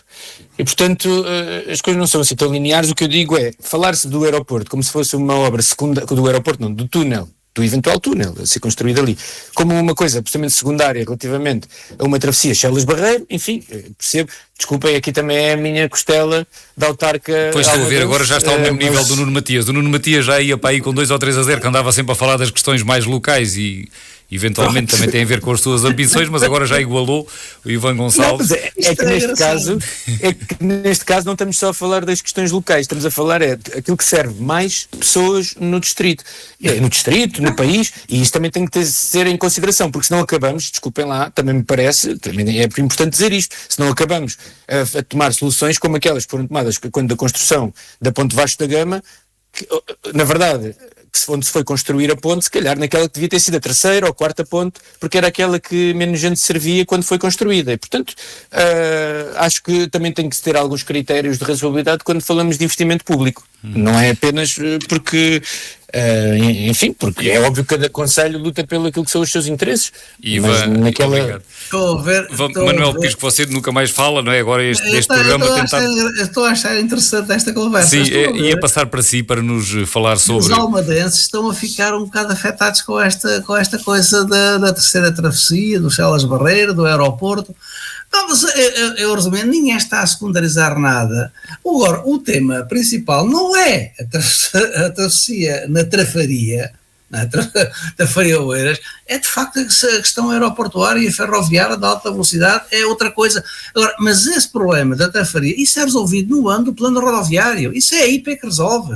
E portanto as coisas não são assim tão lineares. O que eu digo é, falar-se do aeroporto como se fosse uma obra secundária, do aeroporto não, do túnel, do eventual túnel a ser construído ali, como uma coisa absolutamente secundária relativamente a uma travessia Chelas-Barreiro, enfim, percebo, desculpem, aqui também é a minha costela da autarca. Pois estou a ver, agora já está ao mesmo nível do Nuno Matias. O Nuno Matias já ia para aí com 2 ou 3-0, que andava sempre a falar das questões mais locais e eventualmente também tem a ver com as suas ambições, mas agora já igualou o Ivan Gonçalves. Não, é que neste caso não estamos só a falar das questões locais, estamos a falar aquilo que serve mais pessoas no distrito, no país, e isto também tem que ser em consideração, porque senão acabamos, desculpem lá, também me parece, também é importante dizer isto, senão acabamos a tomar soluções como aquelas que foram tomadas quando da construção da Ponte Vasco da Gama, que, na verdade, onde se foi construir a ponte, se calhar naquela que devia ter sido a terceira ou a quarta ponte, porque era aquela que menos gente servia quando foi construída, e portanto acho que também tem que se ter alguns critérios de razoabilidade quando falamos de investimento público, não é apenas porque enfim, porque é óbvio que cada concelho luta pelo aquilo que são os seus interesses. Ivan, mas naquela... obrigado. Estou a ver. Manuel Pisco, você nunca mais fala, não é? Agora este programa estou a achar interessante esta conversa. Sim, ia passar para si para nos falar sobre... Os almadenses estão a ficar um bocado afetados com esta coisa da terceira travessia, do Chelas-Barreiro, do aeroporto. Não, mas eu resumindo, ninguém está a secundarizar nada. Agora, o tema principal não é a travessia na Trafaria, Trafaria Oeiras, é de facto a questão aeroportuária e ferroviária de alta velocidade, é outra coisa. Agora, mas esse problema da Trafaria, isso é resolvido no âmbito do plano rodoviário, isso é a IP que resolve.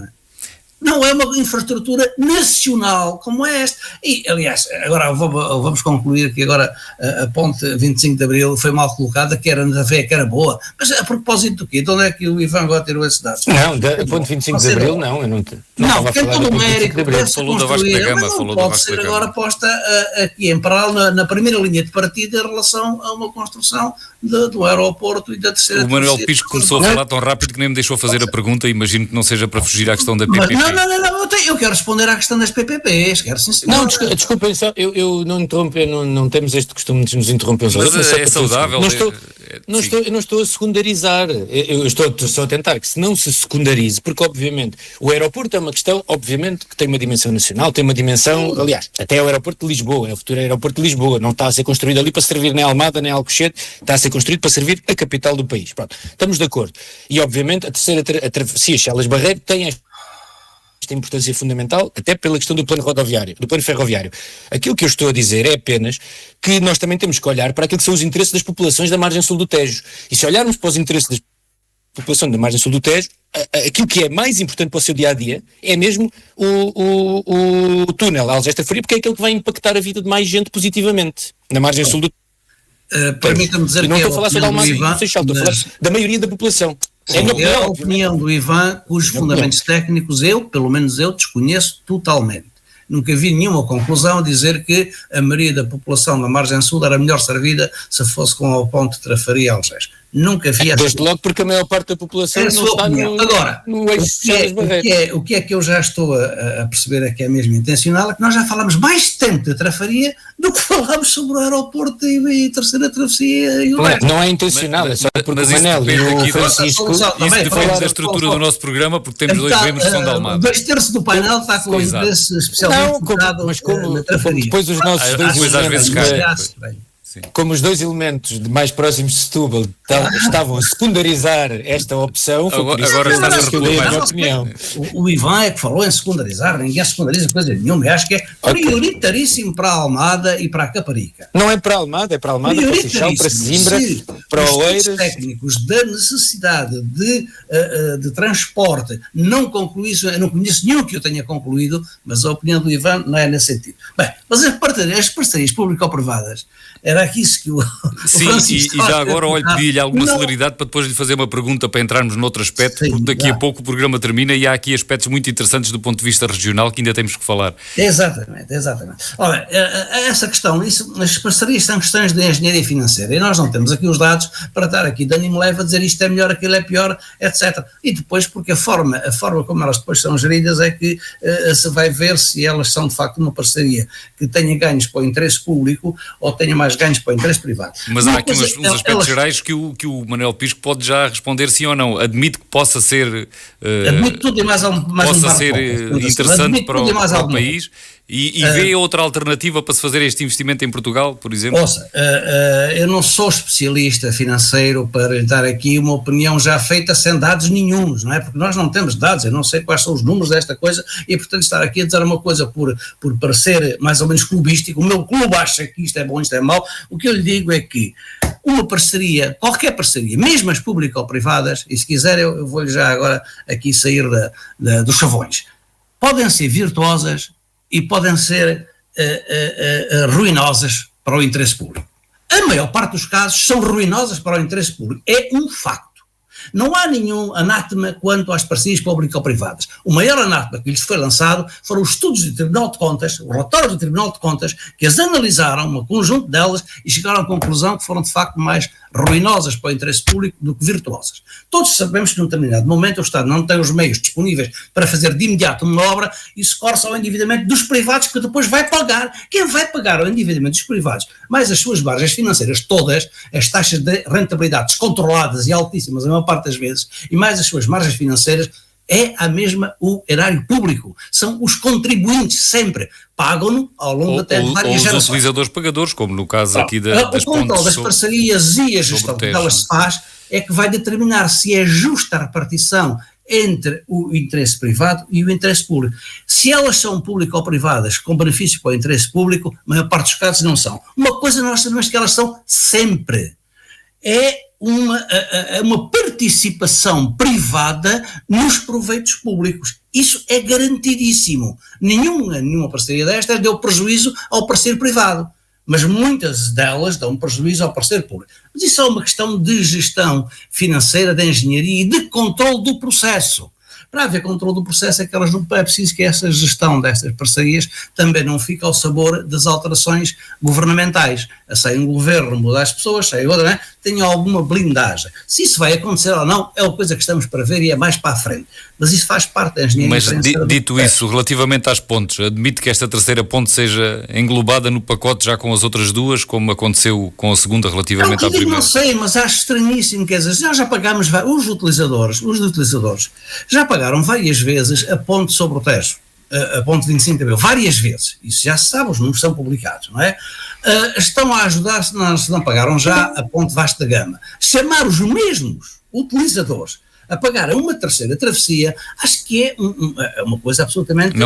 Não é uma infraestrutura nacional como é esta. E, aliás, agora vamos concluir que agora a ponte 25 de Abril foi mal colocada, que era na fé que era boa. Mas a propósito do quê? De onde é que o Ivan agora tirou esses dados? Não, da ponte 25 de Abril não, eu não estava a falar do mérito. Falou da Vasco da Gama, não pode ser agora posta aqui em paralelo na primeira linha de partida em relação a uma construção do aeroporto e da terceira. O Manuel Pisco começou a falar tão rápido que nem me deixou fazer a pergunta, imagino que não seja para fugir à questão da PPP. Não, eu quero responder à questão das PPPs, quero sim, senhor. Não, desculpem só, eu não interrompo, não temos este costume de nos interromper os outros. Mas é saudável. Não estou a secundarizar, eu estou só a tentar que se não se secundarize, porque obviamente o aeroporto é uma questão, obviamente, que tem uma dimensão nacional, tem uma dimensão, aliás, até o aeroporto de Lisboa, é o futuro aeroporto de Lisboa, não está a ser construído ali para servir nem Almada, nem Alcochete, está a ser construído para servir a capital do país. Pronto, estamos de acordo. E obviamente a terceira travessia Chelas-Barreiro tem esta importância fundamental, até pela questão do plano rodoviário, do plano ferroviário. Aquilo que eu estou a dizer é apenas que nós também temos que olhar para aquilo que são os interesses das populações da margem sul do Tejo. E se olharmos para os interesses da população da margem sul do Tejo, aquilo que é mais importante para o seu dia-a-dia é mesmo o túnel Algés-Trafaria, porque é aquele que vai impactar a vida de mais gente positivamente na margem sul do Tejo. Permita-me dizer que não estou a falar só da Almada, estou a falar da maioria da população. É a opinião do Ivan, cujos fundamentos técnicos pelo menos eu, desconheço totalmente. nunca vi nenhuma conclusão a dizer que a maioria da população da margem sul era melhor servida se fosse com a ponte Trafaria-Algés. Nunca vi essa. Desde logo porque a maior parte da população não está no eixo das barreiras. O que é que eu já estou a perceber é que é mesmo intencional, é que nós já falamos mais tempo de Trafaria do que falámos sobre o aeroporto e terceira travessia e o resto. Não é intencional, é só porque o Manel e o Francisco... Isso depende da estrutura do nosso programa, porque temos dois membros que são da Almada. 2/3 do painel está com o interesse especialmente focado na Trafaria. Depois os nossos dois elementos... Como os dois elementos mais próximos de Setúbal estavam a secundarizar esta opção, agora está a repetir a minha opinião. O Ivan é que falou em secundarizar, ninguém secundariza coisa nenhuma, eu acho que é prioritaríssimo para a Almada e para a Caparica. Não é para a Almada, para Seixal, para Sesimbra, para Oeiras. Os técnicos da necessidade de transporte não concluíram, eu não conheço nenhum que eu tenha concluído, mas a opinião do Ivan não é nesse sentido. Bem, mas as parcerias público-privadas, era aqui isso que o Francisco... E já agora, olha, pedi-lhe alguma celeridade para depois lhe fazer uma pergunta para entrarmos noutro aspecto, porque daqui a pouco o programa termina e há aqui aspectos muito interessantes do ponto de vista regional que ainda temos que falar. Exatamente. Ora, essa questão, as parcerias são questões de engenharia financeira e nós não temos aqui os dados para estar aqui de ânimo leve a dizer isto é melhor, aquilo é pior, etc. E depois, porque a forma como elas depois são geridas é que se vai ver se elas são de facto uma parceria que tenha ganhos para o interesse público ou tenha mais ganhos para o interesse privado. Mas há aqui uns aspectos gerais que o Manuel Pisco pode já responder sim ou não. Admite que possa ser admito tudo e mais interessante para o país e vê outra alternativa para se fazer este investimento em Portugal, por exemplo? Ouça, eu não sou especialista financeiro para dar aqui uma opinião já feita sem dados nenhuns, não é? Porque nós não temos dados, eu não sei quais são os números desta coisa e portanto estar aqui a dizer uma coisa por parecer mais ou menos clubístico, o meu clube acha que isto é bom, isto é mau, o que eu lhe digo é que uma parceria, qualquer parceria, mesmo as públicas ou privadas, e se quiser eu vou-lhe já agora aqui sair dos chavões, podem ser virtuosas e podem ser ruinosas para o interesse público. A maior parte dos casos são ruinosas para o interesse público, é um facto. Não há nenhum anátema quanto às parcerias público-privadas. O maior anátema que lhes foi lançado foram os estudos do Tribunal de Contas, o relatório do Tribunal de Contas, que as analisaram, um conjunto delas, e chegaram à conclusão que foram de facto mais ruinosas para o interesse público do que virtuosas. Todos sabemos que num determinado momento o Estado não tem os meios disponíveis para fazer de imediato uma obra e se corça ao endividamento dos privados que depois vai pagar. Quem vai pagar o endividamento dos privados, mais as suas margens financeiras todas, as taxas de rentabilidade descontroladas e altíssimas a maior parte das vezes, e mais as suas margens financeiras, é a mesma o erário público. São os contribuintes sempre. Pagam-no ao longo até de várias gerações. Ou os utilizadores pagadores, como no caso aqui das pontes. Das parcerias e a gestão que elas se faz é que vai determinar se é justa a repartição entre o interesse privado e o interesse público. Se elas são público ou privadas com benefício para o interesse público, a maior parte dos casos não são. Uma coisa nós sabemos que elas são sempre. É uma participação privada nos proveitos públicos. Isso é garantidíssimo. Nenhuma parceria destas deu prejuízo ao parceiro privado, mas muitas delas dão prejuízo ao parceiro público. Mas isso é uma questão de gestão financeira, de engenharia e de controle do processo. Para haver controle do processo, é preciso que essa gestão destas parcerias também não fique ao sabor das alterações governamentais. Sai um governo, muda as pessoas, sai outra, né? Tenha alguma blindagem. Se isso vai acontecer ou não, é uma coisa que estamos para ver e é mais para a frente. Mas isso faz parte da engenharia. Mas dito isso, relativamente às pontes, admite que esta terceira ponte seja englobada no pacote já com as outras duas, como aconteceu com a segunda relativamente à primeira? Não sei, mas acho estranhíssimo, quer dizer, nós já pagámos, os utilizadores já pagaram várias vezes a ponte sobre o Tejo, a ponte 25 de Abril, várias vezes, isso já se sabe, os números são publicados, não é? Estão a ajudar, se não pagaram já, a ponte Vasco da Gama. Chamar os mesmos utilizadores a pagar uma terceira travessia, acho que é uma coisa absolutamente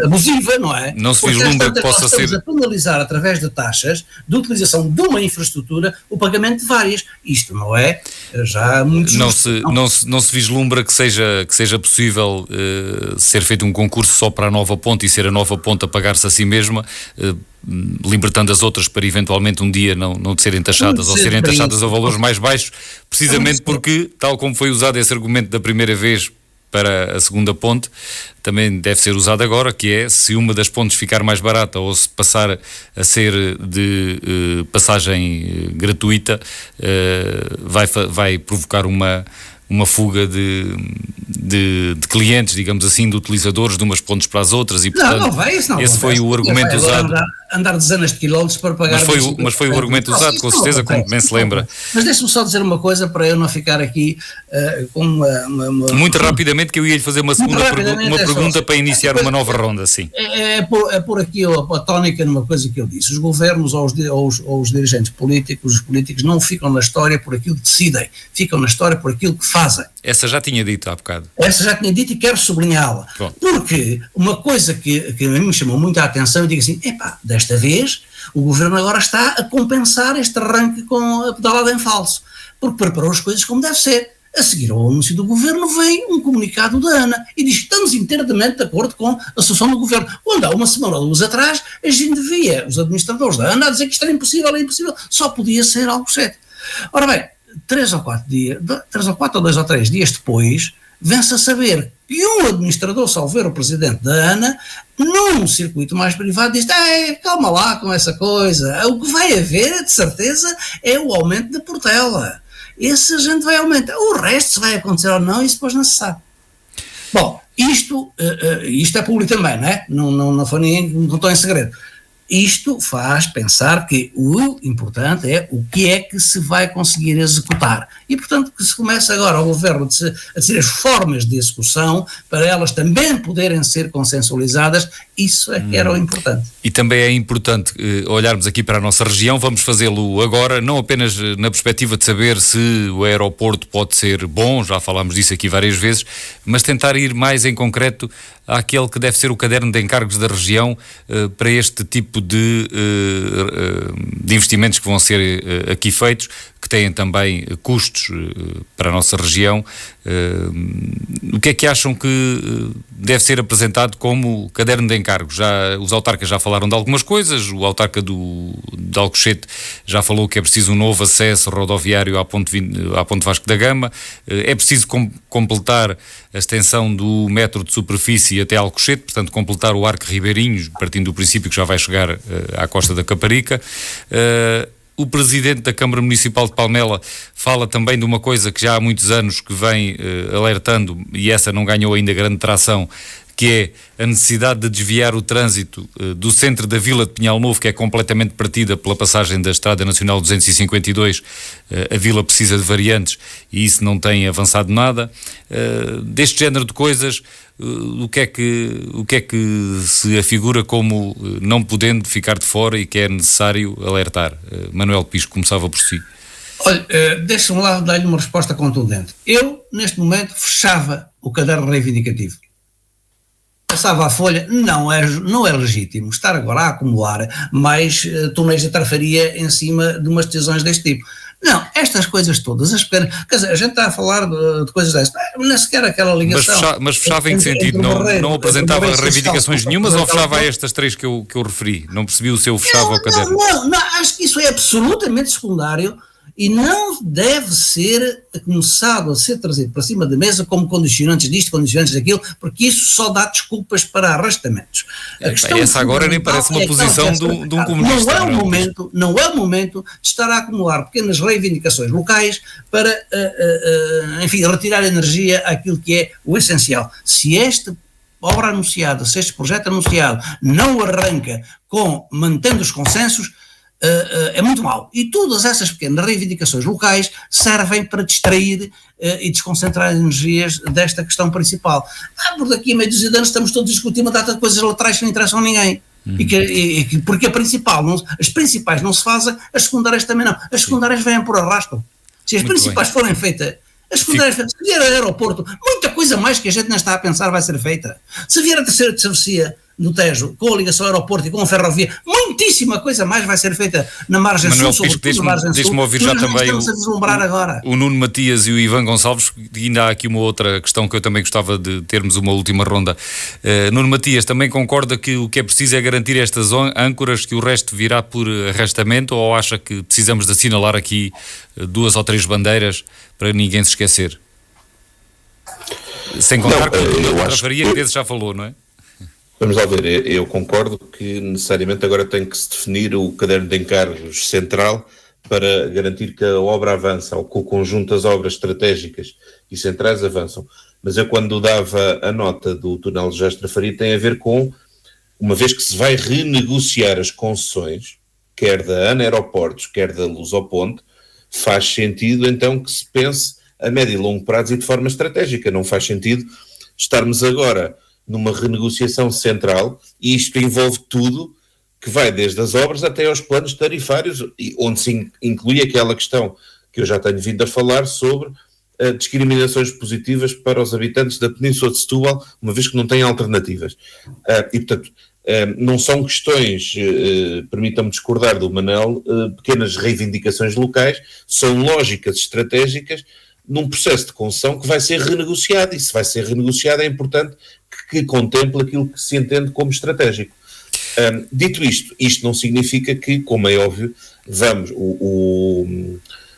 abusiva, não é? Não se vislumbra que possa ser... Estamos a penalizar através de taxas de utilização de uma infraestrutura o pagamento de várias. Isto não é já muito justo. Não se vislumbra que seja possível ser feito um concurso só para a nova ponte e ser a nova ponte a pagar-se a si mesma, libertando as outras para eventualmente um dia não serem taxadas ou serem taxadas a valores mais baixos, precisamente porque, tal como foi usado esse argumento da primeira vez para a segunda ponte também deve ser usado agora, que é se uma das pontes ficar mais barata ou se passar a ser de passagem gratuita, vai provocar uma fuga de clientes, digamos assim, de utilizadores de umas pontes para as outras, e portanto não vai, isso não esse foi o argumento usado. Andar dezenas de quilómetros para pagar... Mas foi o argumento usado, com certeza, como bem se lembra. Mas deixe-me só dizer uma coisa para eu não ficar aqui com uma... Muito rapidamente, que eu ia lhe fazer uma segunda pergunta para iniciar uma nova ronda, sim. É por aqui a tónica numa coisa que eu disse. Os governos ou os dirigentes políticos, os políticos não ficam na história por aquilo que decidem, ficam na história por aquilo que fazem. Essa já tinha dito há bocado. Essa já tinha dito e quero sublinhá-la. Bom. Porque uma coisa que a mim me chamou muito a atenção, eu digo assim, desta vez o governo agora está a compensar este arranque com a pedalada em falso, porque preparou as coisas como deve ser. A seguir ao anúncio do governo vem um comunicado da ANA e diz que estamos inteiramente de acordo com a solução do governo. Quando há uma semana ou duas atrás, a gente via os administradores da ANA a dizer que isto era impossível, só podia ser algo certo. Ora bem, 3 ou 2 ou 3 dias depois, vem-se a saber que um administrador, salvo o presidente da ANA, num circuito mais privado, diz: calma lá com essa coisa, o que vai haver, de certeza, é o aumento da Portela. Esse a gente vai aumentar, o resto se vai acontecer ou não, isso depois não se sabe. Bom, isto é público também, não é? Não foi ninguém, não estou em segredo. Isto faz pensar que o importante é o que é que se vai conseguir executar. E, portanto, que se começa agora ao governo a dizer as formas de execução para elas também poderem ser consensualizadas, isso é que era o importante. E também é importante olharmos aqui para a nossa região. Vamos fazê-lo agora, não apenas na perspectiva de saber se o aeroporto pode ser bom, já falámos disso aqui várias vezes, mas tentar ir mais em concreto àquele que deve ser o caderno de encargos da região para este tipo de investimentos que vão ser aqui feitos, que têm também custos para a nossa região. O que é que acham que deve ser apresentado como caderno de encargos? Os autarcas já falaram de algumas coisas, o autarca de Alcochete já falou que é preciso um novo acesso rodoviário à Ponte Vasco da Gama, é preciso completar a extensão do metro de superfície até Alcochete, portanto completar o Arco Ribeirinhos, partindo do princípio que já vai chegar à Costa da Caparica. O presidente da Câmara Municipal de Palmela fala também de uma coisa que já há muitos anos que vem alertando, e essa não ganhou ainda grande tração, que é a necessidade de desviar o trânsito do centro da Vila de Pinhal Novo, que é completamente partida pela passagem da Estrada Nacional 252. A vila precisa de variantes e isso não tem avançado nada. Deste género de coisas, o que é que se afigura como não podendo ficar de fora e que é necessário alertar? Manuel Pisco, começava por si. Olha, deixa-me lá dar-lhe uma resposta contundente. Eu, neste momento, fechava o caderno reivindicativo. Passava a folha, não é legítimo estar agora a acumular mais túneis de tarfaria em cima de umas decisões deste tipo. Não, estas coisas todas, as pequenas, quer dizer, a gente está a falar de coisas destas, nem sequer aquela ligação. Mas fechava em que sentido? Não apresentava reivindicações nenhumas ou fechava a estas 3 que eu referi? Não percebi o seu fechava ao caderno. Não, acho que isso é absolutamente secundário e não deve ser começado a ser trazido para cima da mesa como condicionantes disto, condicionantes daquilo, porque isso só dá desculpas para arrastamentos. Essa agora nem parece uma posição de um comunista. Não é o momento de estar a acumular pequenas reivindicações locais para, enfim, retirar energia àquilo que é o essencial. Se esta obra anunciada, se este projeto anunciado não arranca mantendo os consensos, é muito mau. E todas essas pequenas reivindicações locais servem para distrair e desconcentrar energias desta questão principal. Por daqui a meio dúzia de anos estamos todos a discutir uma data de coisas laterais que não interessam a ninguém. Porque as principais não se fazem, as secundárias também não. As secundárias vêm por arrasto. Se as principais forem feitas, as secundárias, se vier ao aeroporto, muita coisa mais que a gente não está a pensar vai ser feita. Se vier a terceira travessia no Tejo, com a ligação ao aeroporto e com a ferrovia, muitíssima coisa mais vai ser feita na margem Manuel sul, Pisco, deixe-me ouvir já também o Nuno Matias e o Ivan Gonçalves, e ainda há aqui uma outra questão que eu também gostava de termos uma última ronda. Nuno Matias, também concorda que o que é preciso é garantir estas âncoras, que o resto virá por arrastamento, ou acha que precisamos de assinalar aqui 2 ou 3 bandeiras para ninguém se esquecer? Sem contar com eu a acho Faria, que desse já falou, não é? Vamos lá ver, eu concordo que necessariamente agora tem que se definir o caderno de encargos central para garantir que a obra avança, ou que o conjunto das obras estratégicas e centrais avançam. Mas eu, quando dava a nota do túnel de Jastra Faria, tem a ver com, uma vez que se vai renegociar as concessões, quer da ANA Aeroportos, quer da Lusoponte, faz sentido então que se pense a médio e longo prazo e de forma estratégica. Não faz sentido estarmos agora numa renegociação central, e isto envolve tudo, que vai desde as obras até aos planos tarifários, onde se inclui aquela questão que eu já tenho vindo a falar sobre discriminações positivas para os habitantes da Península de Setúbal, uma vez que não têm alternativas. E, portanto, não são questões, permitam-me discordar do Manel, pequenas reivindicações locais, são lógicas estratégicas num processo de concessão que vai ser renegociado, e se vai ser renegociado é importante que contemple aquilo que se entende como estratégico. Dito isto não significa que, como é óbvio,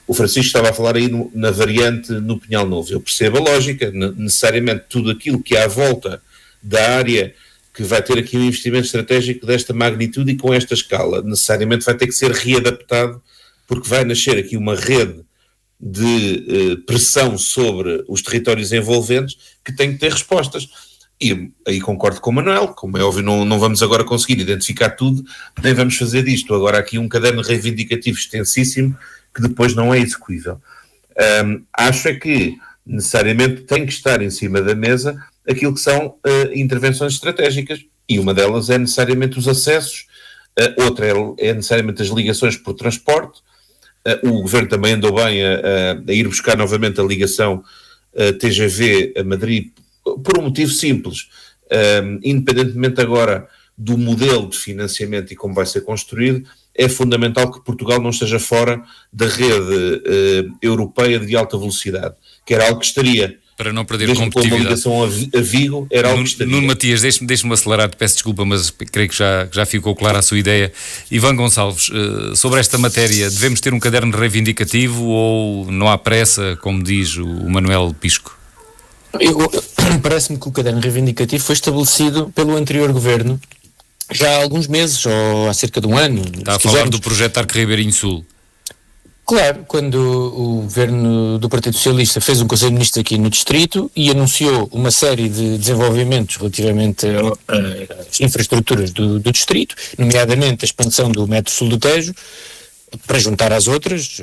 o Francisco estava a falar aí na variante no Pinhal Novo. Eu percebo a lógica, necessariamente tudo aquilo que há à volta da área que vai ter aqui um investimento estratégico desta magnitude e com esta escala, necessariamente vai ter que ser readaptado, porque vai nascer aqui uma rede de pressão sobre os territórios envolventes que tem que ter respostas. E aí concordo com o Manuel, como é óbvio, não vamos agora conseguir identificar tudo, nem vamos fazer disto agora aqui um caderno reivindicativo extensíssimo que depois não é execuível. Acho é que necessariamente tem que estar em cima da mesa aquilo que são intervenções estratégicas, e uma delas é necessariamente os acessos, outra é necessariamente as ligações por transporte. O Governo também andou bem a ir buscar novamente a ligação TGV a Madrid, por um motivo simples, independentemente agora do modelo de financiamento e como vai ser construído, é fundamental que Portugal não esteja fora da rede europeia de alta velocidade, que era algo que estaria, para não perder mesmo com uma ligação a Vigo, era algo que estaria. Nuno Matias, deixe-me acelerar, te peço desculpa, mas creio que já ficou clara a sua ideia. Ivan Gonçalves, sobre esta matéria, devemos ter um caderno reivindicativo ou não há pressa, como diz o Manuel Pisco? Parece-me que o caderno reivindicativo foi estabelecido pelo anterior governo já há alguns meses, ou há cerca de um ano. Está a falar do projeto Arco Ribeirinho Sul. Claro, quando o governo do Partido Socialista fez um Conselho de Ministros aqui no Distrito e anunciou uma série de desenvolvimentos relativamente às infraestruturas do Distrito, nomeadamente a expansão do Metro Sul do Tejo, para juntar às outras,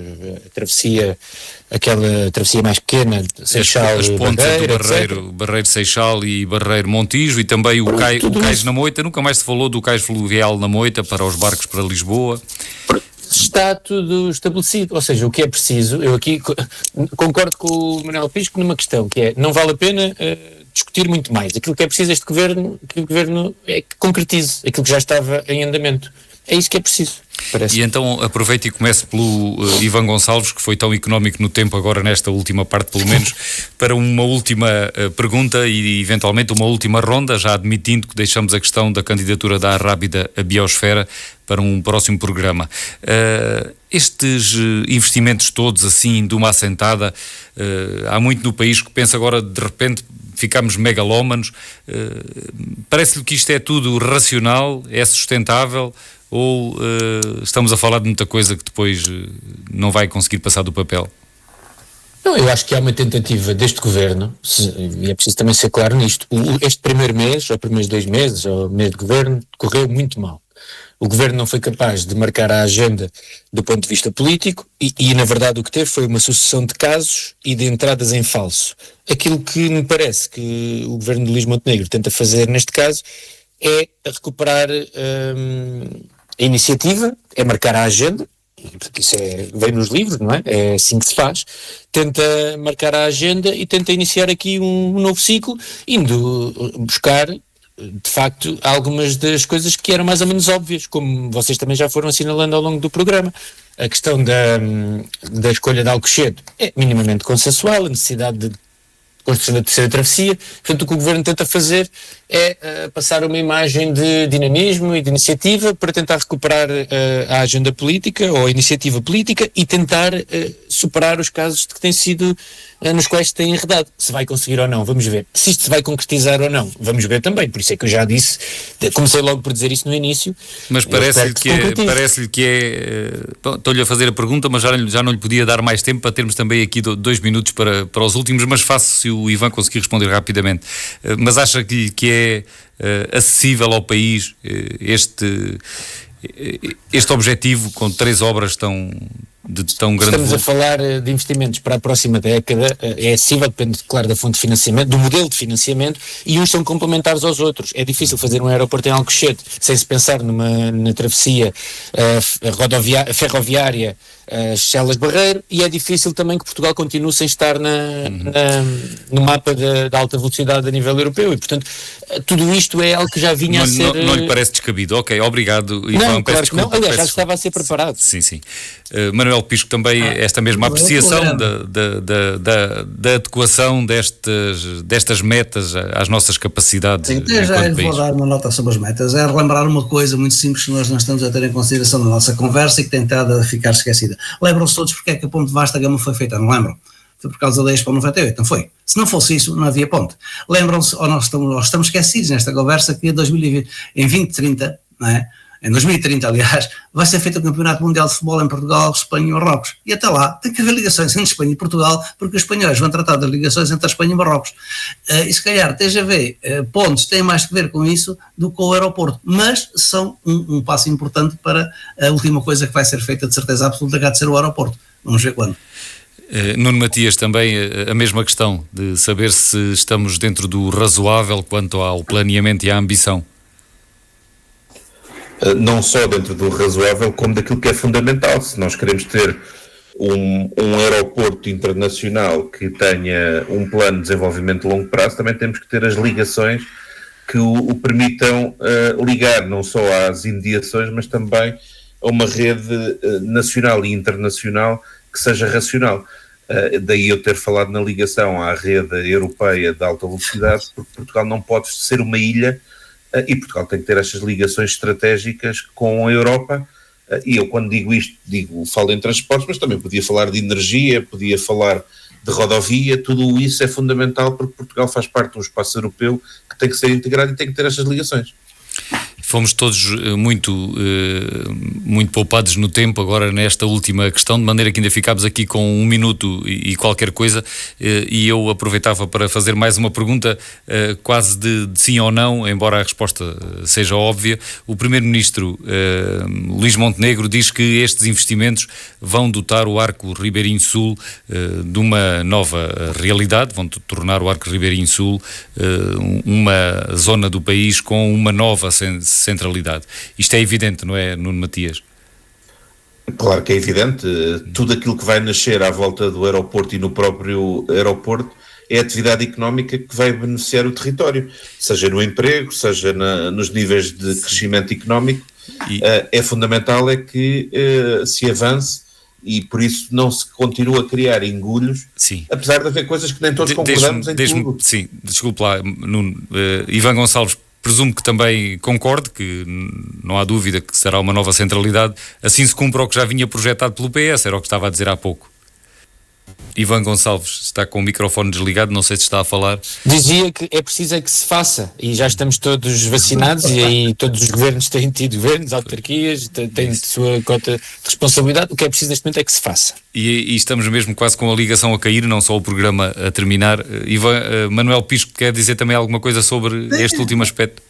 aquela travessia mais pequena, Seixal, as pontes Barreiro, do Barreiro Seixal e Barreiro Montijo, e também o cais na Moita. Nunca mais se falou do cais fluvial na Moita para os barcos para Lisboa. Está tudo estabelecido, ou seja, o que é preciso, eu aqui concordo com o Manuel Pisco numa questão, que é, não vale a pena discutir muito mais. Aquilo que é preciso que o Governo é que concretize aquilo que já estava em andamento. É isso que é preciso, parece. E então aproveito e começo pelo Ivan Gonçalves, que foi tão económico no tempo agora nesta última parte, pelo menos, para uma última pergunta e eventualmente uma última ronda, já admitindo que deixamos a questão da candidatura da Arrábida à Biosfera para um próximo programa. Estes investimentos todos assim, de uma assentada, há muito no país que pensa agora de repente ficamos megalómanos. Parece-lhe que isto é tudo racional, é sustentável, ou estamos a falar de muita coisa que depois não vai conseguir passar do papel? Não, eu acho que há uma tentativa deste governo, e é preciso também ser claro nisto, este primeiro mês, ou primeiros 2 meses, ou mês de governo, correu muito mal. O governo não foi capaz de marcar a agenda do ponto de vista político e na verdade o que teve foi uma sucessão de casos e de entradas em falso. Aquilo que me parece que o governo de Luís Montenegro tenta fazer neste caso é recuperar a iniciativa, é marcar a agenda, porque isso vem nos livros, não é? É assim que se faz. Tenta marcar a agenda e tenta iniciar aqui um novo ciclo, indo buscar de facto algumas das coisas que eram mais ou menos óbvias, como vocês também já foram assinalando ao longo do programa. A questão da escolha de Alcochete é minimamente consensual, a necessidade de construção da terceira travessia. Portanto, o que o governo tenta fazer é passar uma imagem de dinamismo e de iniciativa para tentar recuperar a agenda política ou a iniciativa política e tentar superar os casos de que tem sido nos quais se tem enredado. Se vai conseguir ou não, vamos ver. Se isto se vai concretizar ou não, vamos ver também. Por isso é que eu já disse, comecei logo por dizer isso no início. Mas parece-lhe que é... Estou-lhe a fazer a pergunta, mas já não lhe podia dar mais tempo para termos também aqui 2 minutos para os últimos, mas faço se o Ivan conseguir responder rapidamente. Mas acha que é acessível ao país este objetivo com 3 obras tão grande? Estamos a falar de investimentos para a próxima década, é acessível, depende, claro, da fonte de financiamento, do modelo de financiamento, e uns são complementares aos outros. É difícil fazer um aeroporto em Alcochete sem se pensar na travessia ferroviária Chelas-Barreiro, e é difícil também que Portugal continue sem estar no mapa da alta velocidade a nível europeu, e portanto tudo isto é algo que já vinha a ser... Não lhe parece descabido? Ok, obrado, Ivan. Não, claro que não, aliás, já estava a ser preparado. Sim. Manuel Pisco, também esta mesma apreciação da adequação destas metas às nossas capacidades. Sim, já vou dar uma nota sobre as metas. É relembrar uma coisa muito simples que nós não estamos a ter em consideração na nossa conversa e que tem estado a ficar esquecida. Lembram-se todos porque é que a ponte de Vasta Gama foi feita, não lembram? Foi por causa da Expo 98, não foi? Se não fosse isso, não havia ponte. Lembram-se, ou nós estamos esquecidos nesta conversa, que em 2030, não é? Em 2030, aliás, vai ser feito o Campeonato Mundial de Futebol em Portugal, Espanha e Marrocos. E até lá tem que haver ligações entre Espanha e Portugal, porque os espanhóis vão tratar das ligações entre a Espanha e Marrocos. E se calhar TGV, pontes, têm mais que ver com isso do que o aeroporto. Mas são um passo importante para a última coisa que vai ser feita, de certeza absoluta, que há de ser o aeroporto. Vamos ver quando. Nuno Matias, também a mesma questão de saber se estamos dentro do razoável quanto ao planeamento e à ambição. Não só dentro do razoável, como daquilo que é fundamental. Se nós queremos ter um aeroporto internacional que tenha um plano de desenvolvimento de longo prazo, também temos que ter as ligações que o permitam ligar não só às imediações, mas também a uma rede nacional e internacional que seja racional. Daí eu ter falado na ligação à rede europeia de alta velocidade, porque Portugal não pode ser uma ilha, e Portugal tem que ter estas ligações estratégicas com a Europa, e eu quando digo isto, falo em transportes, mas também podia falar de energia, podia falar de rodovia, tudo isso é fundamental porque Portugal faz parte de um espaço europeu que tem que ser integrado e tem que ter estas ligações. Fomos todos muito poupados no tempo agora nesta última questão, de maneira que ainda ficámos aqui com 1 minuto e qualquer coisa, e eu aproveitava para fazer mais uma pergunta quase de sim ou não, embora a resposta seja óbvia. O Primeiro-Ministro Luís Montenegro diz que estes investimentos vão dotar o Arco Ribeirinho Sul de uma nova realidade, vão tornar o Arco Ribeirinho Sul uma zona do país com uma nova centralidade. Isto é evidente, não é, Nuno Matias? Claro que é evidente. Tudo aquilo que vai nascer à volta do aeroporto e no próprio aeroporto é atividade económica que vai beneficiar o território, seja no emprego, seja nos níveis de crescimento económico. É fundamental é que se avance e por isso não se continua a criar engulhos, sim, apesar de haver coisas que nem todos concordamos em tudo. Sim, desculpe lá, Nuno. Ivan Gonçalves, presumo que também concorde, que não há dúvida que será uma nova centralidade, assim se cumpre o que já vinha projetado pelo PS, era o que estava a dizer há pouco. Ivan Gonçalves está com o microfone desligado, não sei se está a falar. Dizia que é preciso que se faça, e já estamos todos vacinados, e aí todos os governos têm tido governos, autarquias, têm a sua cota de responsabilidade. O que é preciso neste momento é que se faça. E estamos mesmo quase com a ligação a cair, não só o programa a terminar. Ivan, Manuel Pisco quer dizer também alguma coisa sobre este último aspecto?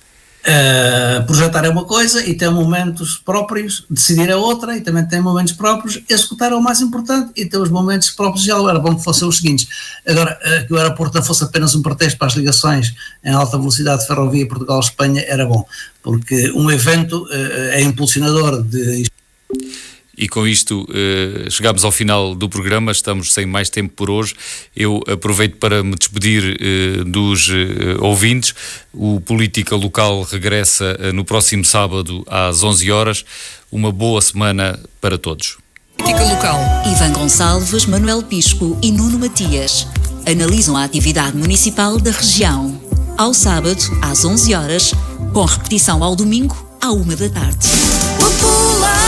Projetar é uma coisa e ter momentos próprios, decidir é outra, e também tem momentos próprios, executar é o mais importante e ter os momentos próprios. Já era bom que fossem os seguintes: agora, que o aeroporto não fosse apenas um pretexto para as ligações em alta velocidade, ferrovia Portugal-Espanha, era bom, porque um evento é impulsionador de... E com isto chegámos ao final do programa, estamos sem mais tempo por hoje. Eu aproveito para me despedir dos ouvintes. O Política Local regressa no próximo sábado às 11 horas. Uma boa semana para todos. Política Local. Ivan Gonçalves, Manuel Pisco e Nuno Matias analisam a atividade municipal da região. Ao sábado, às 11 horas, com repetição ao domingo, à 1 da tarde. Popular!